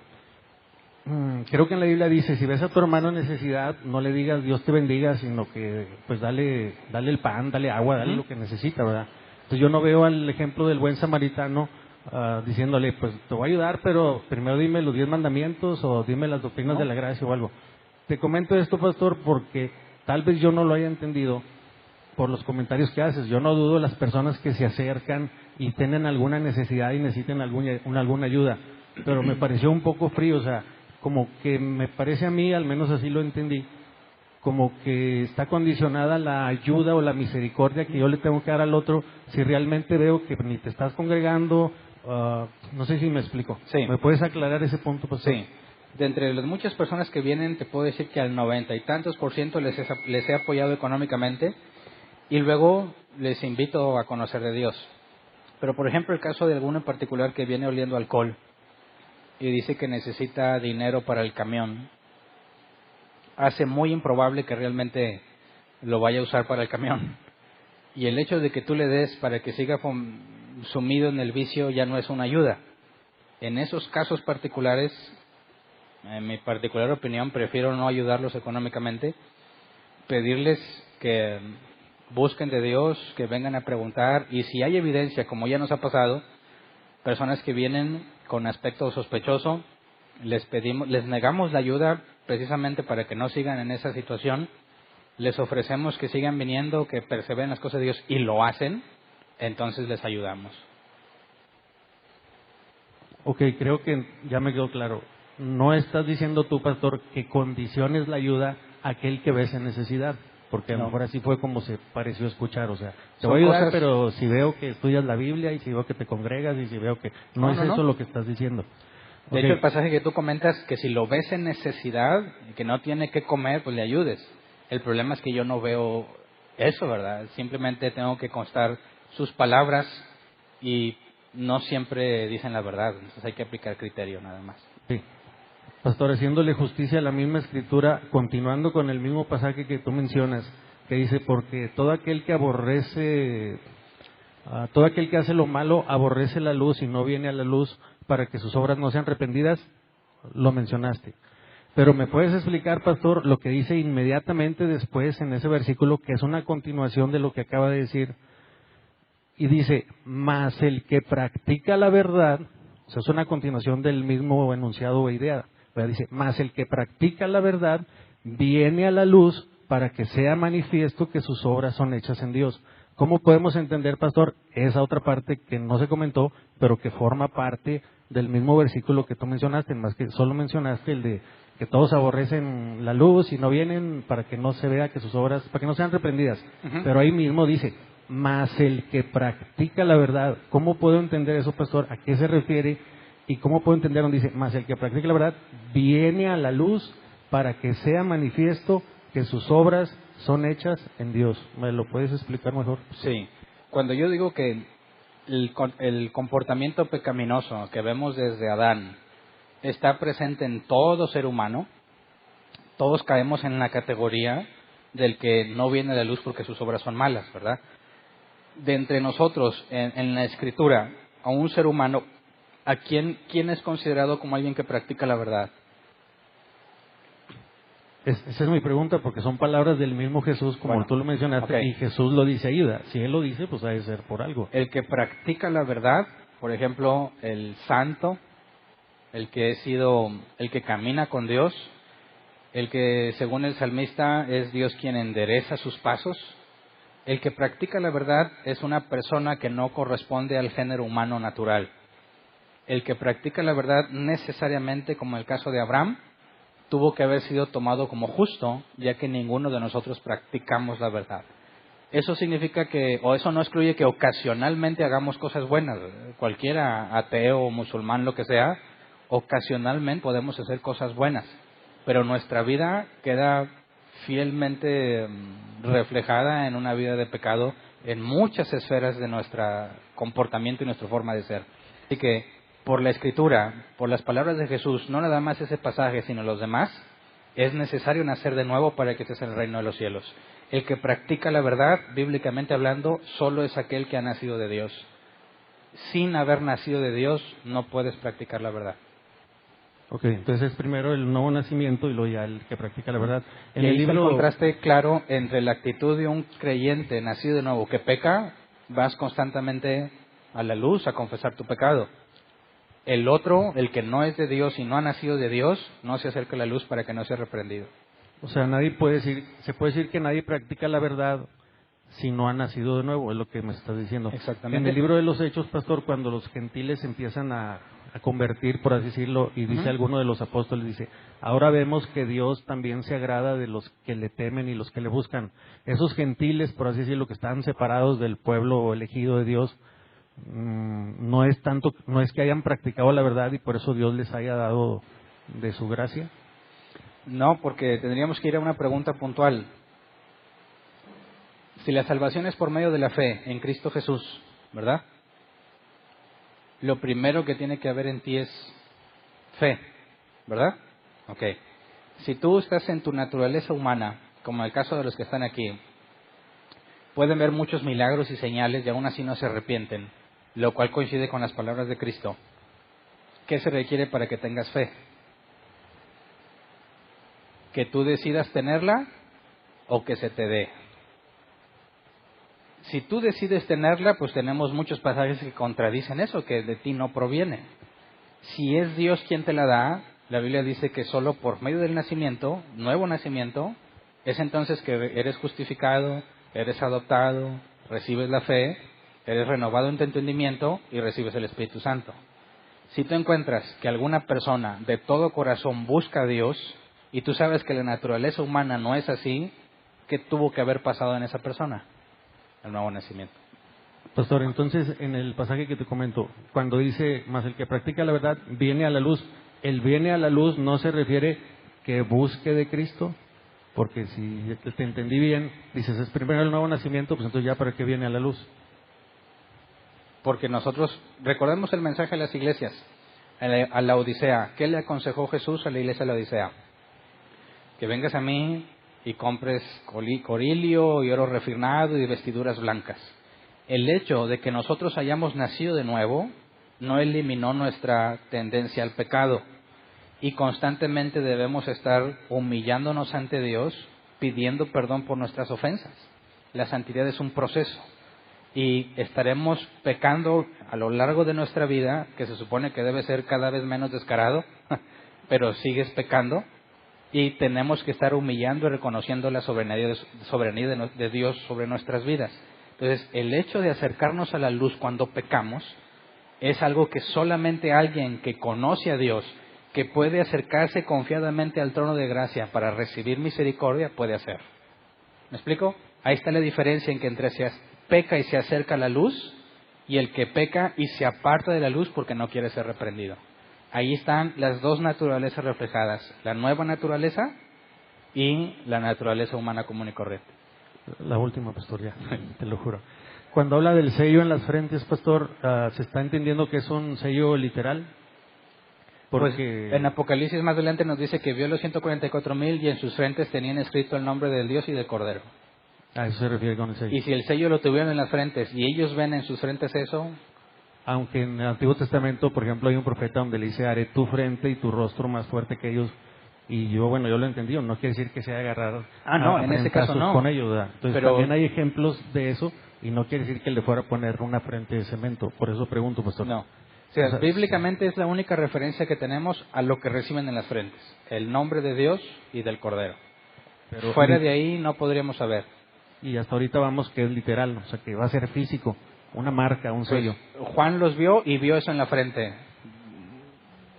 creo que en la Biblia dice, si ves a tu hermano en necesidad, no le digas Dios te bendiga, sino que pues dale el pan, dale agua, dale lo que necesita, ¿verdad? Entonces yo no veo al ejemplo del buen samaritano diciéndole, pues te voy a ayudar, pero primero dime los 10 mandamientos o dime las doctrinas de la gracia o algo. Te comento esto, pastor, porque tal vez yo no lo haya entendido por los comentarios que haces. Yo no dudo de las personas que se acercan y tienen alguna necesidad y necesiten alguna ayuda, pero me pareció un poco frío, o sea, como que me parece a mí, al menos así lo entendí, como que está condicionada la ayuda o la misericordia que yo le tengo que dar al otro si realmente veo que ni te estás congregando. No sé si me explico. Sí. ¿Me puedes aclarar ese punto, pastor? Sí. De entre las muchas personas que vienen, te puedo decir que al 90 y tantos % les he apoyado económicamente y luego les invito a conocer de Dios. Pero, por ejemplo, el caso de alguno en particular que viene oliendo alcohol y dice que necesita dinero para el camión, hace muy improbable que realmente lo vaya a usar para el camión. Y el hecho de que tú le des para que siga sumido en el vicio ya no es una ayuda. En esos casos particulares, en mi particular opinión, prefiero no ayudarlos económicamente, pedirles que busquen de Dios, que vengan a preguntar, y si hay evidencia, como ya nos ha pasado, personas que vienen con aspecto sospechoso, les negamos la ayuda precisamente para que no sigan en esa situación, les ofrecemos que sigan viniendo, que perseveren las cosas de Dios y lo hacen, entonces les ayudamos. Ok, creo que ya me quedó claro. No estás diciendo tú, pastor, que condiciones la ayuda a aquel que ves en necesidad, porque a lo mejor así fue como se pareció escuchar, o sea, te voy a ayudar, pero si veo que estudias la Biblia y si veo que te congregas y si veo que no es eso lo que estás diciendo. De hecho, el pasaje que tú comentas, que si lo ves en necesidad, que no tiene que comer, pues le ayudes. El problema es que yo no veo eso, ¿verdad? Simplemente tengo que constar sus palabras y no siempre dicen la verdad, entonces hay que aplicar criterio nada más. Sí. Pastor, haciéndole justicia a la misma escritura, continuando con el mismo pasaje que tú mencionas, que dice, porque todo aquel que aborrece, todo aquel que hace lo malo, aborrece la luz y no viene a la luz para que sus obras no sean reprendidas, lo mencionaste. Pero ¿me puedes explicar, pastor, lo que dice inmediatamente después en ese versículo, que es una continuación de lo que acaba de decir? Y dice, mas el que practica la verdad, o sea, es una continuación del mismo enunciado o idea. Pero dice, mas el que practica la verdad viene a la luz para que sea manifiesto que sus obras son hechas en Dios. ¿Cómo podemos entender, pastor, esa otra parte que no se comentó, pero que forma parte del mismo versículo que tú mencionaste, más que solo mencionaste el de que todos aborrecen la luz y no vienen para que no se vea que sus obras, para que no sean reprendidas? Ujú. Pero ahí mismo dice, mas el que practica la verdad. ¿Cómo puedo entender eso, pastor? ¿A qué se refiere? ¿Y cómo puedo entender donde dice, mas el que practica la verdad viene a la luz para que sea manifiesto que sus obras son hechas en Dios? ¿Me lo puedes explicar mejor? Sí. Cuando yo digo que el comportamiento pecaminoso que vemos desde Adán está presente en todo ser humano, todos caemos en la categoría del que no viene a la luz porque sus obras son malas, ¿verdad? De entre nosotros, en la Escritura, a un ser humano, ¿quién es considerado como alguien que practica la verdad? Esa es mi pregunta, porque son palabras del mismo Jesús, como Bueno, tú lo mencionaste, ok. y Jesús lo dice ahí. ¿Verdad? Si Él lo dice, pues ha de ser por algo. El que practica la verdad, por ejemplo, el santo, el que camina con Dios, el que según el salmista es Dios quien endereza sus pasos. El que practica la verdad es una persona que no corresponde al género humano natural. El que practica la verdad necesariamente, como el caso de Abraham, tuvo que haber sido tomado como justo, ya que ninguno de nosotros practicamos la verdad. Eso significa que, o eso no excluye que ocasionalmente hagamos cosas buenas. Cualquiera, ateo, musulmán, lo que sea, ocasionalmente podemos hacer cosas buenas. Pero nuestra vida queda fielmente reflejada en una vida de pecado en muchas esferas de nuestro comportamiento y nuestra forma de ser. Así que, por la Escritura, por las palabras de Jesús, no nada más ese pasaje, sino los demás, es necesario nacer de nuevo para que estés en el reino de los cielos. El que practica la verdad, bíblicamente hablando, solo es aquel que ha nacido de Dios. Sin haber nacido de Dios, no puedes practicar la verdad. Ok, entonces es primero el nuevo nacimiento y luego ya el que practica la verdad. En Y el ahí está el libro, contraste claro entre la actitud de un creyente nacido de nuevo que peca, vas constantemente a la luz a confesar tu pecado. El otro, el que no es de Dios y no ha nacido de Dios, no se acerca a la luz para que no sea reprendido. o sea, se puede decir que nadie practica la verdad si no ha nacido de nuevo, es lo que me estás diciendo. Exactamente. En el libro de los Hechos, pastor, cuando los gentiles empiezan a convertir, por así decirlo, y dice alguno de los apóstoles, dice, ahora vemos que Dios también se agrada de los que le temen y los que le buscan. Esos gentiles, por así decirlo, que están separados del pueblo elegido de Dios, no es que hayan practicado la verdad y por eso Dios les haya dado de su gracia. No, porque tendríamos que ir a una pregunta puntual. Si la salvación es por medio de la fe en Cristo Jesús, ¿verdad? Lo primero que tiene que haber en ti es fe, ¿verdad? Ok. Si tú estás en tu naturaleza humana, como en el caso de los que están aquí, pueden ver muchos milagros y señales y aún así no se arrepienten, lo cual coincide con las palabras de Cristo. ¿Qué se requiere para que tengas fe? ¿Que tú decidas tenerla o que se te dé? Si tú decides tenerla, pues tenemos muchos pasajes que contradicen eso, que de ti no proviene. Si es Dios quien te la da, la Biblia dice que solo por medio del nacimiento, nuevo nacimiento, es entonces que eres justificado, eres adoptado, recibes la fe, eres renovado en tu entendimiento y recibes el Espíritu Santo. Si tú encuentras que alguna persona de todo corazón busca a Dios y tú sabes que la naturaleza humana no es así, ¿qué tuvo que haber pasado en esa persona? El nuevo nacimiento. Pastor, entonces en el pasaje que te comento, cuando dice, más el que practica la verdad viene a la luz, el viene a la luz no se refiere que busque de Cristo, porque si te entendí bien, dices es primero el nuevo nacimiento, pues entonces ya para qué viene a la luz. Porque nosotros, recordemos el mensaje a las iglesias, a la Odisea. ¿Qué le aconsejó Jesús a la iglesia de la Odisea? Que vengas a mí y compres corilio y oro refinado y vestiduras blancas. El hecho de que nosotros hayamos nacido de nuevo no eliminó nuestra tendencia al pecado. Y constantemente debemos estar humillándonos ante Dios, pidiendo perdón por nuestras ofensas. La santidad es un proceso. Y estaremos pecando a lo largo de nuestra vida, que se supone que debe ser cada vez menos descarado, pero sigues pecando, y tenemos que estar humillando y reconociendo la soberanía de Dios sobre nuestras vidas. Entonces, el hecho de acercarnos a la luz cuando pecamos es algo que solamente alguien que conoce a Dios, que puede acercarse confiadamente al trono de gracia para recibir misericordia, puede hacer. ¿Me explico? Ahí está la diferencia en que entre se peca y se acerca a la luz, y el que peca y se aparta de la luz porque no quiere ser reprendido. Ahí están las dos naturalezas reflejadas, la nueva naturaleza y la naturaleza humana común y corriente. La última, pastor, ya, te lo juro. Cuando habla del sello en las frentes, pastor, ¿se está entendiendo que es un sello literal? Porque Pues en Apocalipsis más adelante nos dice que vio los 144,000 y en sus frentes tenían escrito el nombre del Dios y del Cordero. a eso se refiere con el sello. Y si el sello lo tuvieron en las frentes y ellos ven en sus frentes eso, Aunque en el Antiguo Testamento, por ejemplo, hay un profeta donde le dice, haré tu frente y tu rostro más fuerte que ellos. Y yo lo entendí, no quiere decir que sea agarrar no, en ese caso no. con ellos, ¿verdad? Entonces Pero también hay ejemplos de eso y no quiere decir que le fuera a poner una frente de cemento. Por eso pregunto, pastor. no. O sea, bíblicamente es la única referencia que tenemos a lo que reciben en las frentes, el nombre de Dios y del Cordero. Pero Fuera de ahí no podríamos saber. Y hasta ahorita vamos que es literal, o sea que va a ser físico, una marca, un sello. Juan los vio y vio eso en la frente.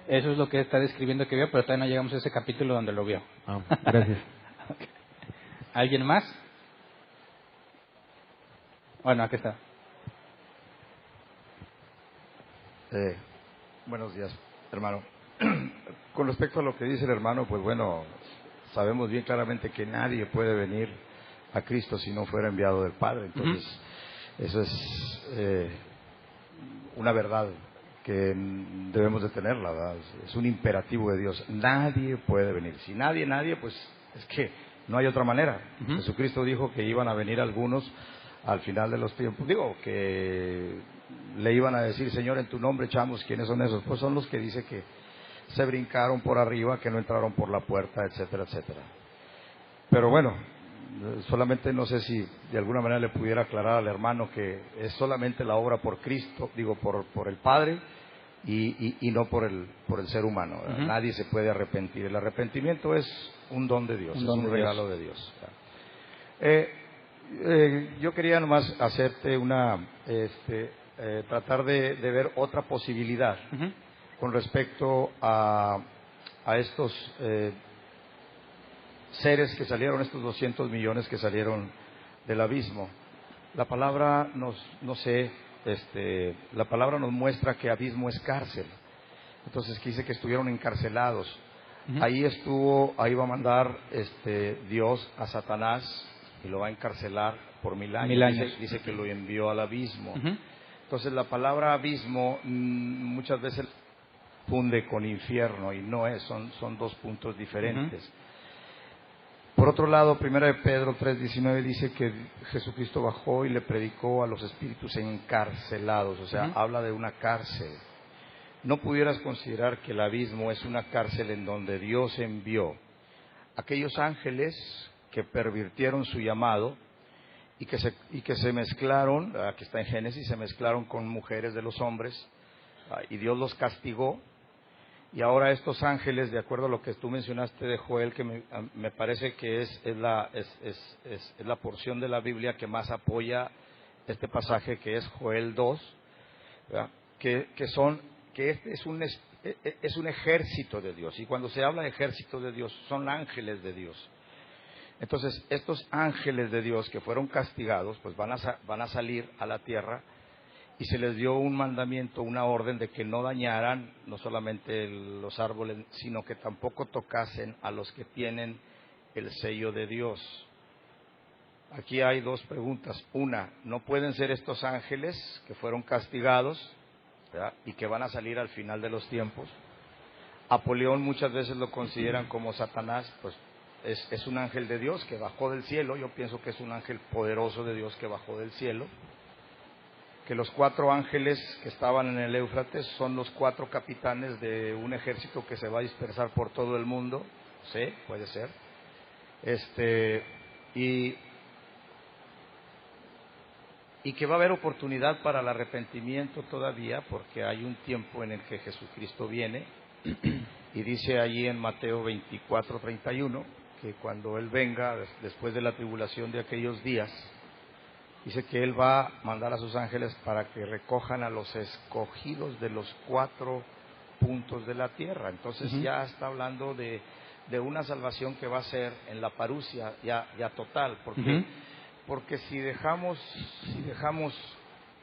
Eso es lo que está describiendo que vio, pero todavía no llegamos a ese capítulo donde lo vio. Gracias. ¿Alguien más? Bueno, aquí está. Buenos días, hermano. Con respecto a lo que dice el hermano, pues bueno, sabemos bien claramente que nadie puede venir a Cristo si no fuera enviado del Padre. Entonces, eso es una verdad que debemos de tenerla, ¿verdad? Es un imperativo de Dios. Nadie puede venir. Si nadie, pues es que no hay otra manera. Jesucristo dijo que iban a venir algunos al final de los tiempos. Digo, que le iban a decir, Señor, en tu nombre echamos. ¿Quiénes son esos? Pues son los que dice que se brincaron por arriba, que no entraron por la puerta, etcétera, etcétera. Pero bueno, solamente no sé si de alguna manera le pudiera aclarar al hermano que es solamente la obra por Cristo, digo, por el Padre y no por el ser humano. Nadie se puede arrepentir. El arrepentimiento es un don de Dios, es un regalo de Dios. Yo quería nomás hacerte tratar de ver otra posibilidad con respecto a estos seres que salieron, estos 200 millones que salieron del abismo. La palabra la palabra nos muestra que abismo es cárcel. Entonces dice que estuvieron encarcelados. Ahí va a mandar Dios a Satanás y lo va a encarcelar por 1000 años. Dice que lo envió al abismo. Entonces la palabra abismo muchas veces funde con infierno y no es, son dos puntos diferentes. Por otro lado, 1 de Pedro 3:19 dice que Jesucristo bajó y le predicó a los espíritus encarcelados, o sea, habla de una cárcel. ¿No pudieras considerar que el abismo es una cárcel en donde Dios envió aquellos ángeles que pervirtieron su llamado y que se mezclaron, aquí está en Génesis, se mezclaron con mujeres de los hombres, y Dios los castigó? Y ahora estos ángeles, de acuerdo a lo que tú mencionaste de Joel, que me parece que es la porción de la Biblia que más apoya este pasaje, que es Joel 2, ¿verdad? que este es un ejército de Dios. Y cuando se habla de ejército de Dios, son ángeles de Dios. Entonces, estos ángeles de Dios que fueron castigados, pues van a salir a la tierra. Y se les dio un mandamiento, una orden de que no dañaran no solamente los árboles, sino que tampoco tocasen a los que tienen el sello de Dios. Aquí hay dos preguntas. Una, ¿no pueden ser estos ángeles que fueron castigados, ¿verdad?, y que van a salir al final de los tiempos? Apolión muchas veces lo consideran como Satanás, pues es un ángel de Dios que bajó del cielo. Yo pienso que es un ángel poderoso de Dios que bajó del cielo. que los 4 ángeles que estaban en el Éufrates son los 4 capitanes de un ejército que se va a dispersar por todo el mundo. Sí, puede ser. Y que va a haber oportunidad para el arrepentimiento todavía, porque hay un tiempo en el que Jesucristo viene, y dice allí en Mateo 24:31, que cuando Él venga, después de la tribulación de aquellos días, dice que Él va a mandar a sus ángeles para que recojan a los escogidos de los 4 puntos de la tierra. Entonces ya está hablando de una salvación que va a ser en la parusia ya total, porque si dejamos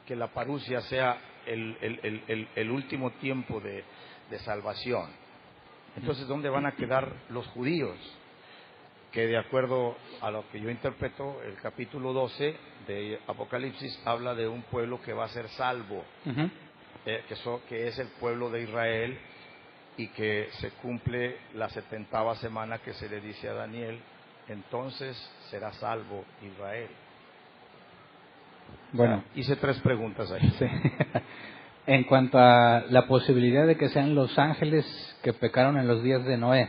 que la parusia sea el último tiempo de salvación, entonces ¿dónde van a quedar los judíos? Que de acuerdo a lo que yo interpreto, el capítulo 12 de Apocalipsis habla de un pueblo que va a ser salvo, que es el pueblo de Israel, y que se cumple la 70ª semana que se le dice a Daniel, entonces será salvo Israel. Bueno, hice 3 preguntas ahí. Sí. En cuanto a la posibilidad de que sean los ángeles que pecaron en los días de Noé,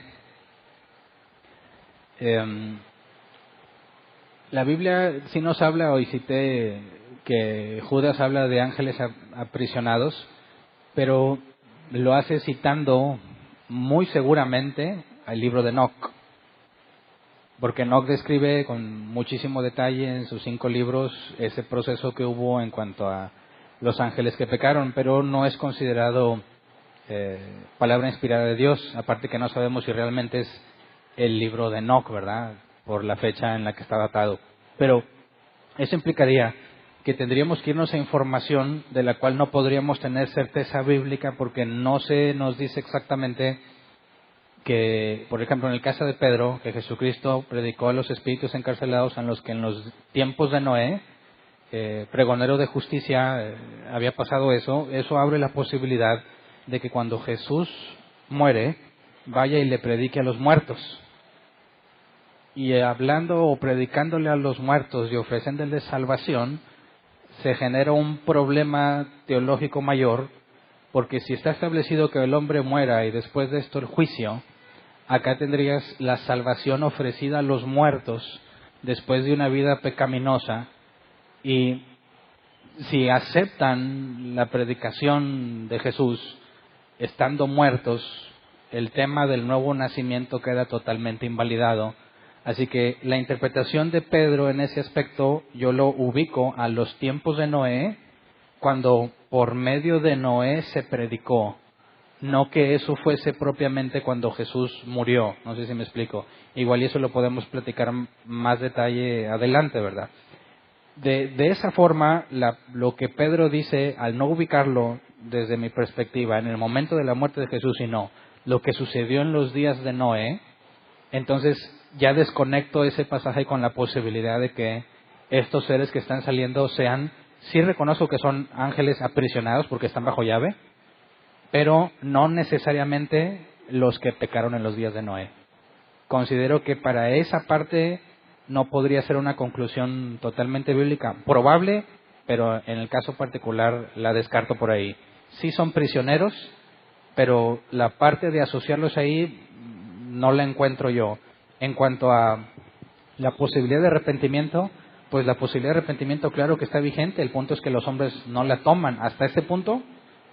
la Biblia sí nos habla, hoy cité que Judas habla de ángeles aprisionados, pero lo hace citando muy seguramente al libro de Enoc, porque Enoc describe con muchísimo detalle en sus 5 libros ese proceso que hubo en cuanto a los ángeles que pecaron, pero no es considerado palabra inspirada de Dios, aparte que no sabemos si realmente es el libro de Enoc, ¿verdad?, por la fecha en la que está datado. Pero eso implicaría que tendríamos que irnos a información de la cual no podríamos tener certeza bíblica, porque no se nos dice exactamente que, por ejemplo, en el caso de Pedro, que Jesucristo predicó a los espíritus encarcelados, en los que en los tiempos de Noé, pregonero de justicia, había pasado eso abre la posibilidad de que cuando Jesús muere, vaya y le predique a los muertos. Y hablando o predicándole a los muertos y ofreciéndoles salvación, se genera un problema teológico mayor, porque si está establecido que el hombre muera y después de esto el juicio, acá tendrías la salvación ofrecida a los muertos después de una vida pecaminosa, y si aceptan la predicación de Jesús estando muertos, el tema del nuevo nacimiento queda totalmente invalidado. Así que la interpretación de Pedro en ese aspecto yo lo ubico a los tiempos de Noé, cuando por medio de Noé se predicó, no que eso fuese propiamente cuando Jesús murió. No sé si me explico. Igual y eso lo podemos platicar más detalle adelante, ¿verdad? De esa forma, lo que Pedro dice, al no ubicarlo desde mi perspectiva en el momento de la muerte de Jesús, sino lo que sucedió en los días de Noé, entonces ya desconecto ese pasaje con la posibilidad de que estos seres que están saliendo sean, sí reconozco que son ángeles aprisionados porque están bajo llave, pero no necesariamente los que pecaron en los días de Noé. Considero que para esa parte no podría ser una conclusión totalmente bíblica. Probable, pero en el caso particular la descarto por ahí. Sí son prisioneros, pero la parte de asociarlos ahí no la encuentro yo. En cuanto a la posibilidad de arrepentimiento, pues la posibilidad de arrepentimiento claro que está vigente. El punto es que los hombres no la toman. Hasta este punto,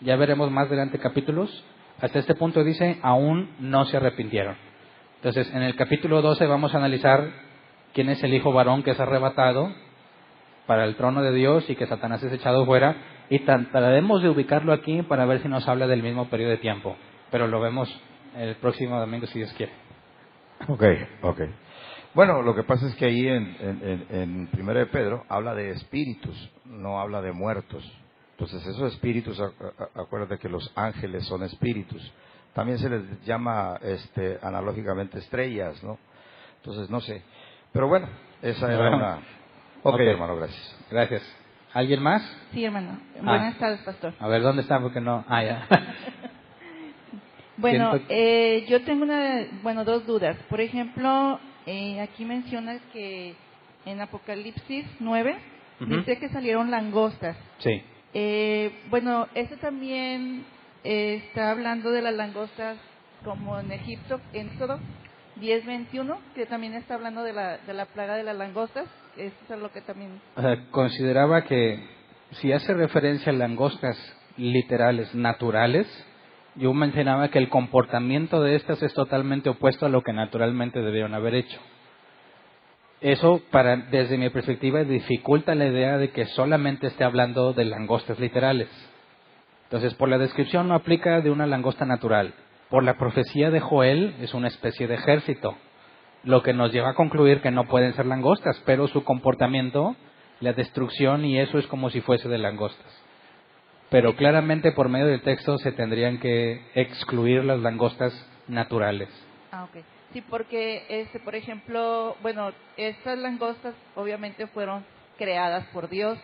ya veremos más adelante capítulos, hasta este punto dice, aún no se arrepintieron. Entonces, en el capítulo 12 vamos a analizar quién es el hijo varón que es arrebatado para el trono de Dios y que Satanás es echado fuera, y trataremos de ubicarlo aquí para ver si nos habla del mismo periodo de tiempo, pero lo vemos el próximo domingo si Dios quiere. Ok. Bueno, lo que pasa es que ahí en 1 de Pedro habla de espíritus, no habla de muertos. Entonces esos espíritus, acuérdate que los ángeles son espíritus. También se les llama analógicamente estrellas, ¿no? Entonces no sé. Pero bueno, esa era una... Ok, hermano, gracias. Gracias. ¿Alguien más? Sí, hermano. Buenas tardes, pastor. A ver, ¿dónde está? Porque no... ya. Bueno, yo tengo dos dudas. Por ejemplo, aquí menciona que en Apocalipsis 9 dice que salieron langostas. Sí. Bueno, este también está hablando de las langostas como en Egipto, en Éxodo 10:21, que también está hablando de la plaga de las langostas. Eso es lo que también... O sea, consideraba que si hace referencia a langostas literales, naturales, yo mencionaba que el comportamiento de estas es totalmente opuesto a lo que naturalmente debieron haber hecho. Eso, desde mi perspectiva, dificulta la idea de que solamente esté hablando de langostas literales. Entonces, por la descripción no aplica de una langosta natural. Por la profecía de Joel es una especie de ejército, lo que nos lleva a concluir que no pueden ser langostas, pero su comportamiento, la destrucción y eso es como si fuese de langostas. Pero claramente por medio del texto se tendrían que excluir las langostas naturales. Ah, ok. Sí, porque, por ejemplo, bueno, estas langostas obviamente fueron creadas por Dios.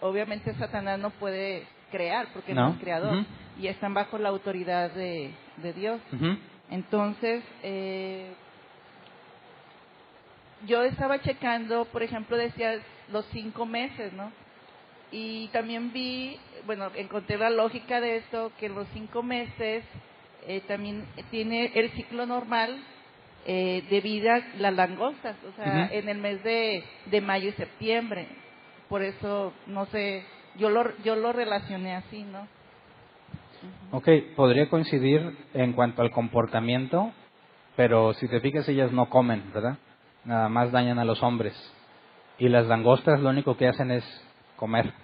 Obviamente Satanás no puede crear porque no es creador. Uh-huh. Y están bajo la autoridad de Dios. Uh-huh. Entonces, yo estaba checando, por ejemplo, decía los 5 meses, ¿no? Y también vi, bueno, encontré la lógica de esto, que en los 5 meses también tiene el ciclo normal de vida las langostas, o sea, Uh-huh. en el mes de mayo y septiembre. Por eso, no sé, yo lo relacioné así, ¿no? Ok, podría coincidir en cuanto al comportamiento, pero si te fijas ellas no comen, ¿verdad? Nada más dañan a los hombres. Y las langostas lo único que hacen es comer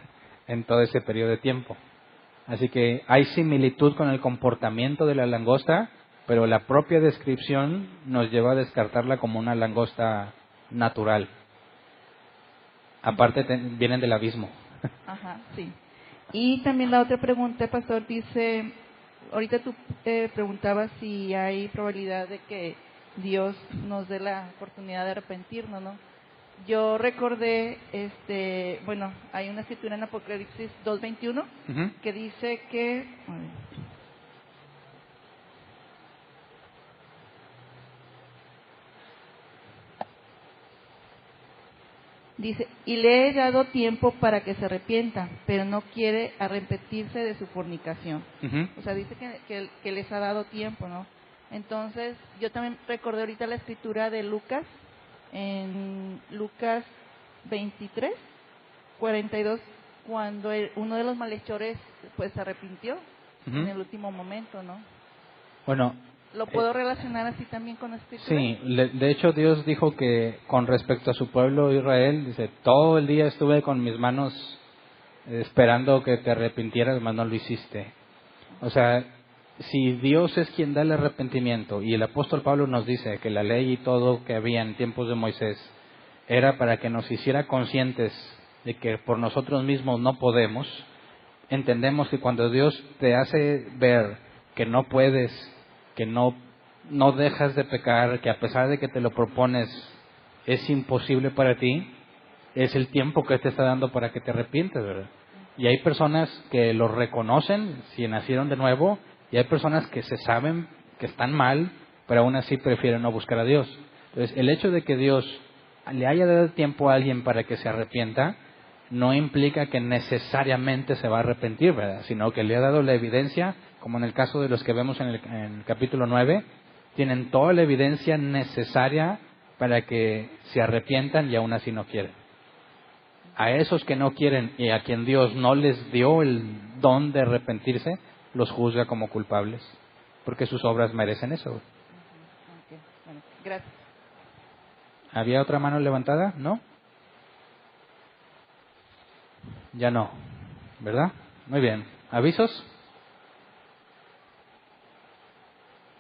en todo ese periodo de tiempo. Así que hay similitud con el comportamiento de la langosta, pero la propia descripción nos lleva a descartarla como una langosta natural. Aparte vienen del abismo. Ajá, sí. Y también la otra pregunta, pastor, dice, ahorita tú preguntabas si hay probabilidad de que Dios nos dé la oportunidad de arrepentirnos, ¿no? Yo recordé, bueno, hay una escritura en Apocalipsis 2:21 Uh-huh. que dice que... Dice, y le he dado tiempo para que se arrepienta, pero no quiere arrepentirse de su fornicación. Uh-huh. O sea, dice que les ha dado tiempo, ¿no? Entonces, yo también recordé ahorita la escritura de Lucas, en Lucas 23:42, cuando uno de los malhechores pues se arrepintió Uh-huh. en el último momento, ¿no? Bueno, ¿Lo puedo relacionar así también con la escritura? sí, de hecho Dios dijo que con respecto a su pueblo Israel, dice, todo el día estuve con mis manos esperando que te arrepintieras, mas no lo hiciste. O sea, si Dios es quien da el arrepentimiento, y el apóstol Pablo nos dice que la ley y todo que había en tiempos de Moisés era para que nos hiciera conscientes de que por nosotros mismos no podemos, entendemos que cuando Dios te hace ver que no puedes, que no dejas de pecar, que a pesar de que te lo propones es imposible para ti, es el tiempo que te está dando para que te arrepientes, ¿verdad? Y hay personas que lo reconocen si nacieron de nuevo, y hay personas que se saben que están mal, pero aún así prefieren no buscar a Dios. Entonces, el hecho de que Dios le haya dado tiempo a alguien para que se arrepienta, no implica que necesariamente se va a arrepentir, ¿verdad? Sino que le ha dado la evidencia, como en el caso de los que vemos en el capítulo 9, tienen toda la evidencia necesaria para que se arrepientan y aún así no quieren. A esos que no quieren y a quien Dios no les dio el don de arrepentirse, los juzga como culpables, porque sus obras merecen eso. Okay. Bueno, gracias. ¿Había otra mano levantada? ¿No? Ya no, ¿verdad? Muy bien. ¿Avisos?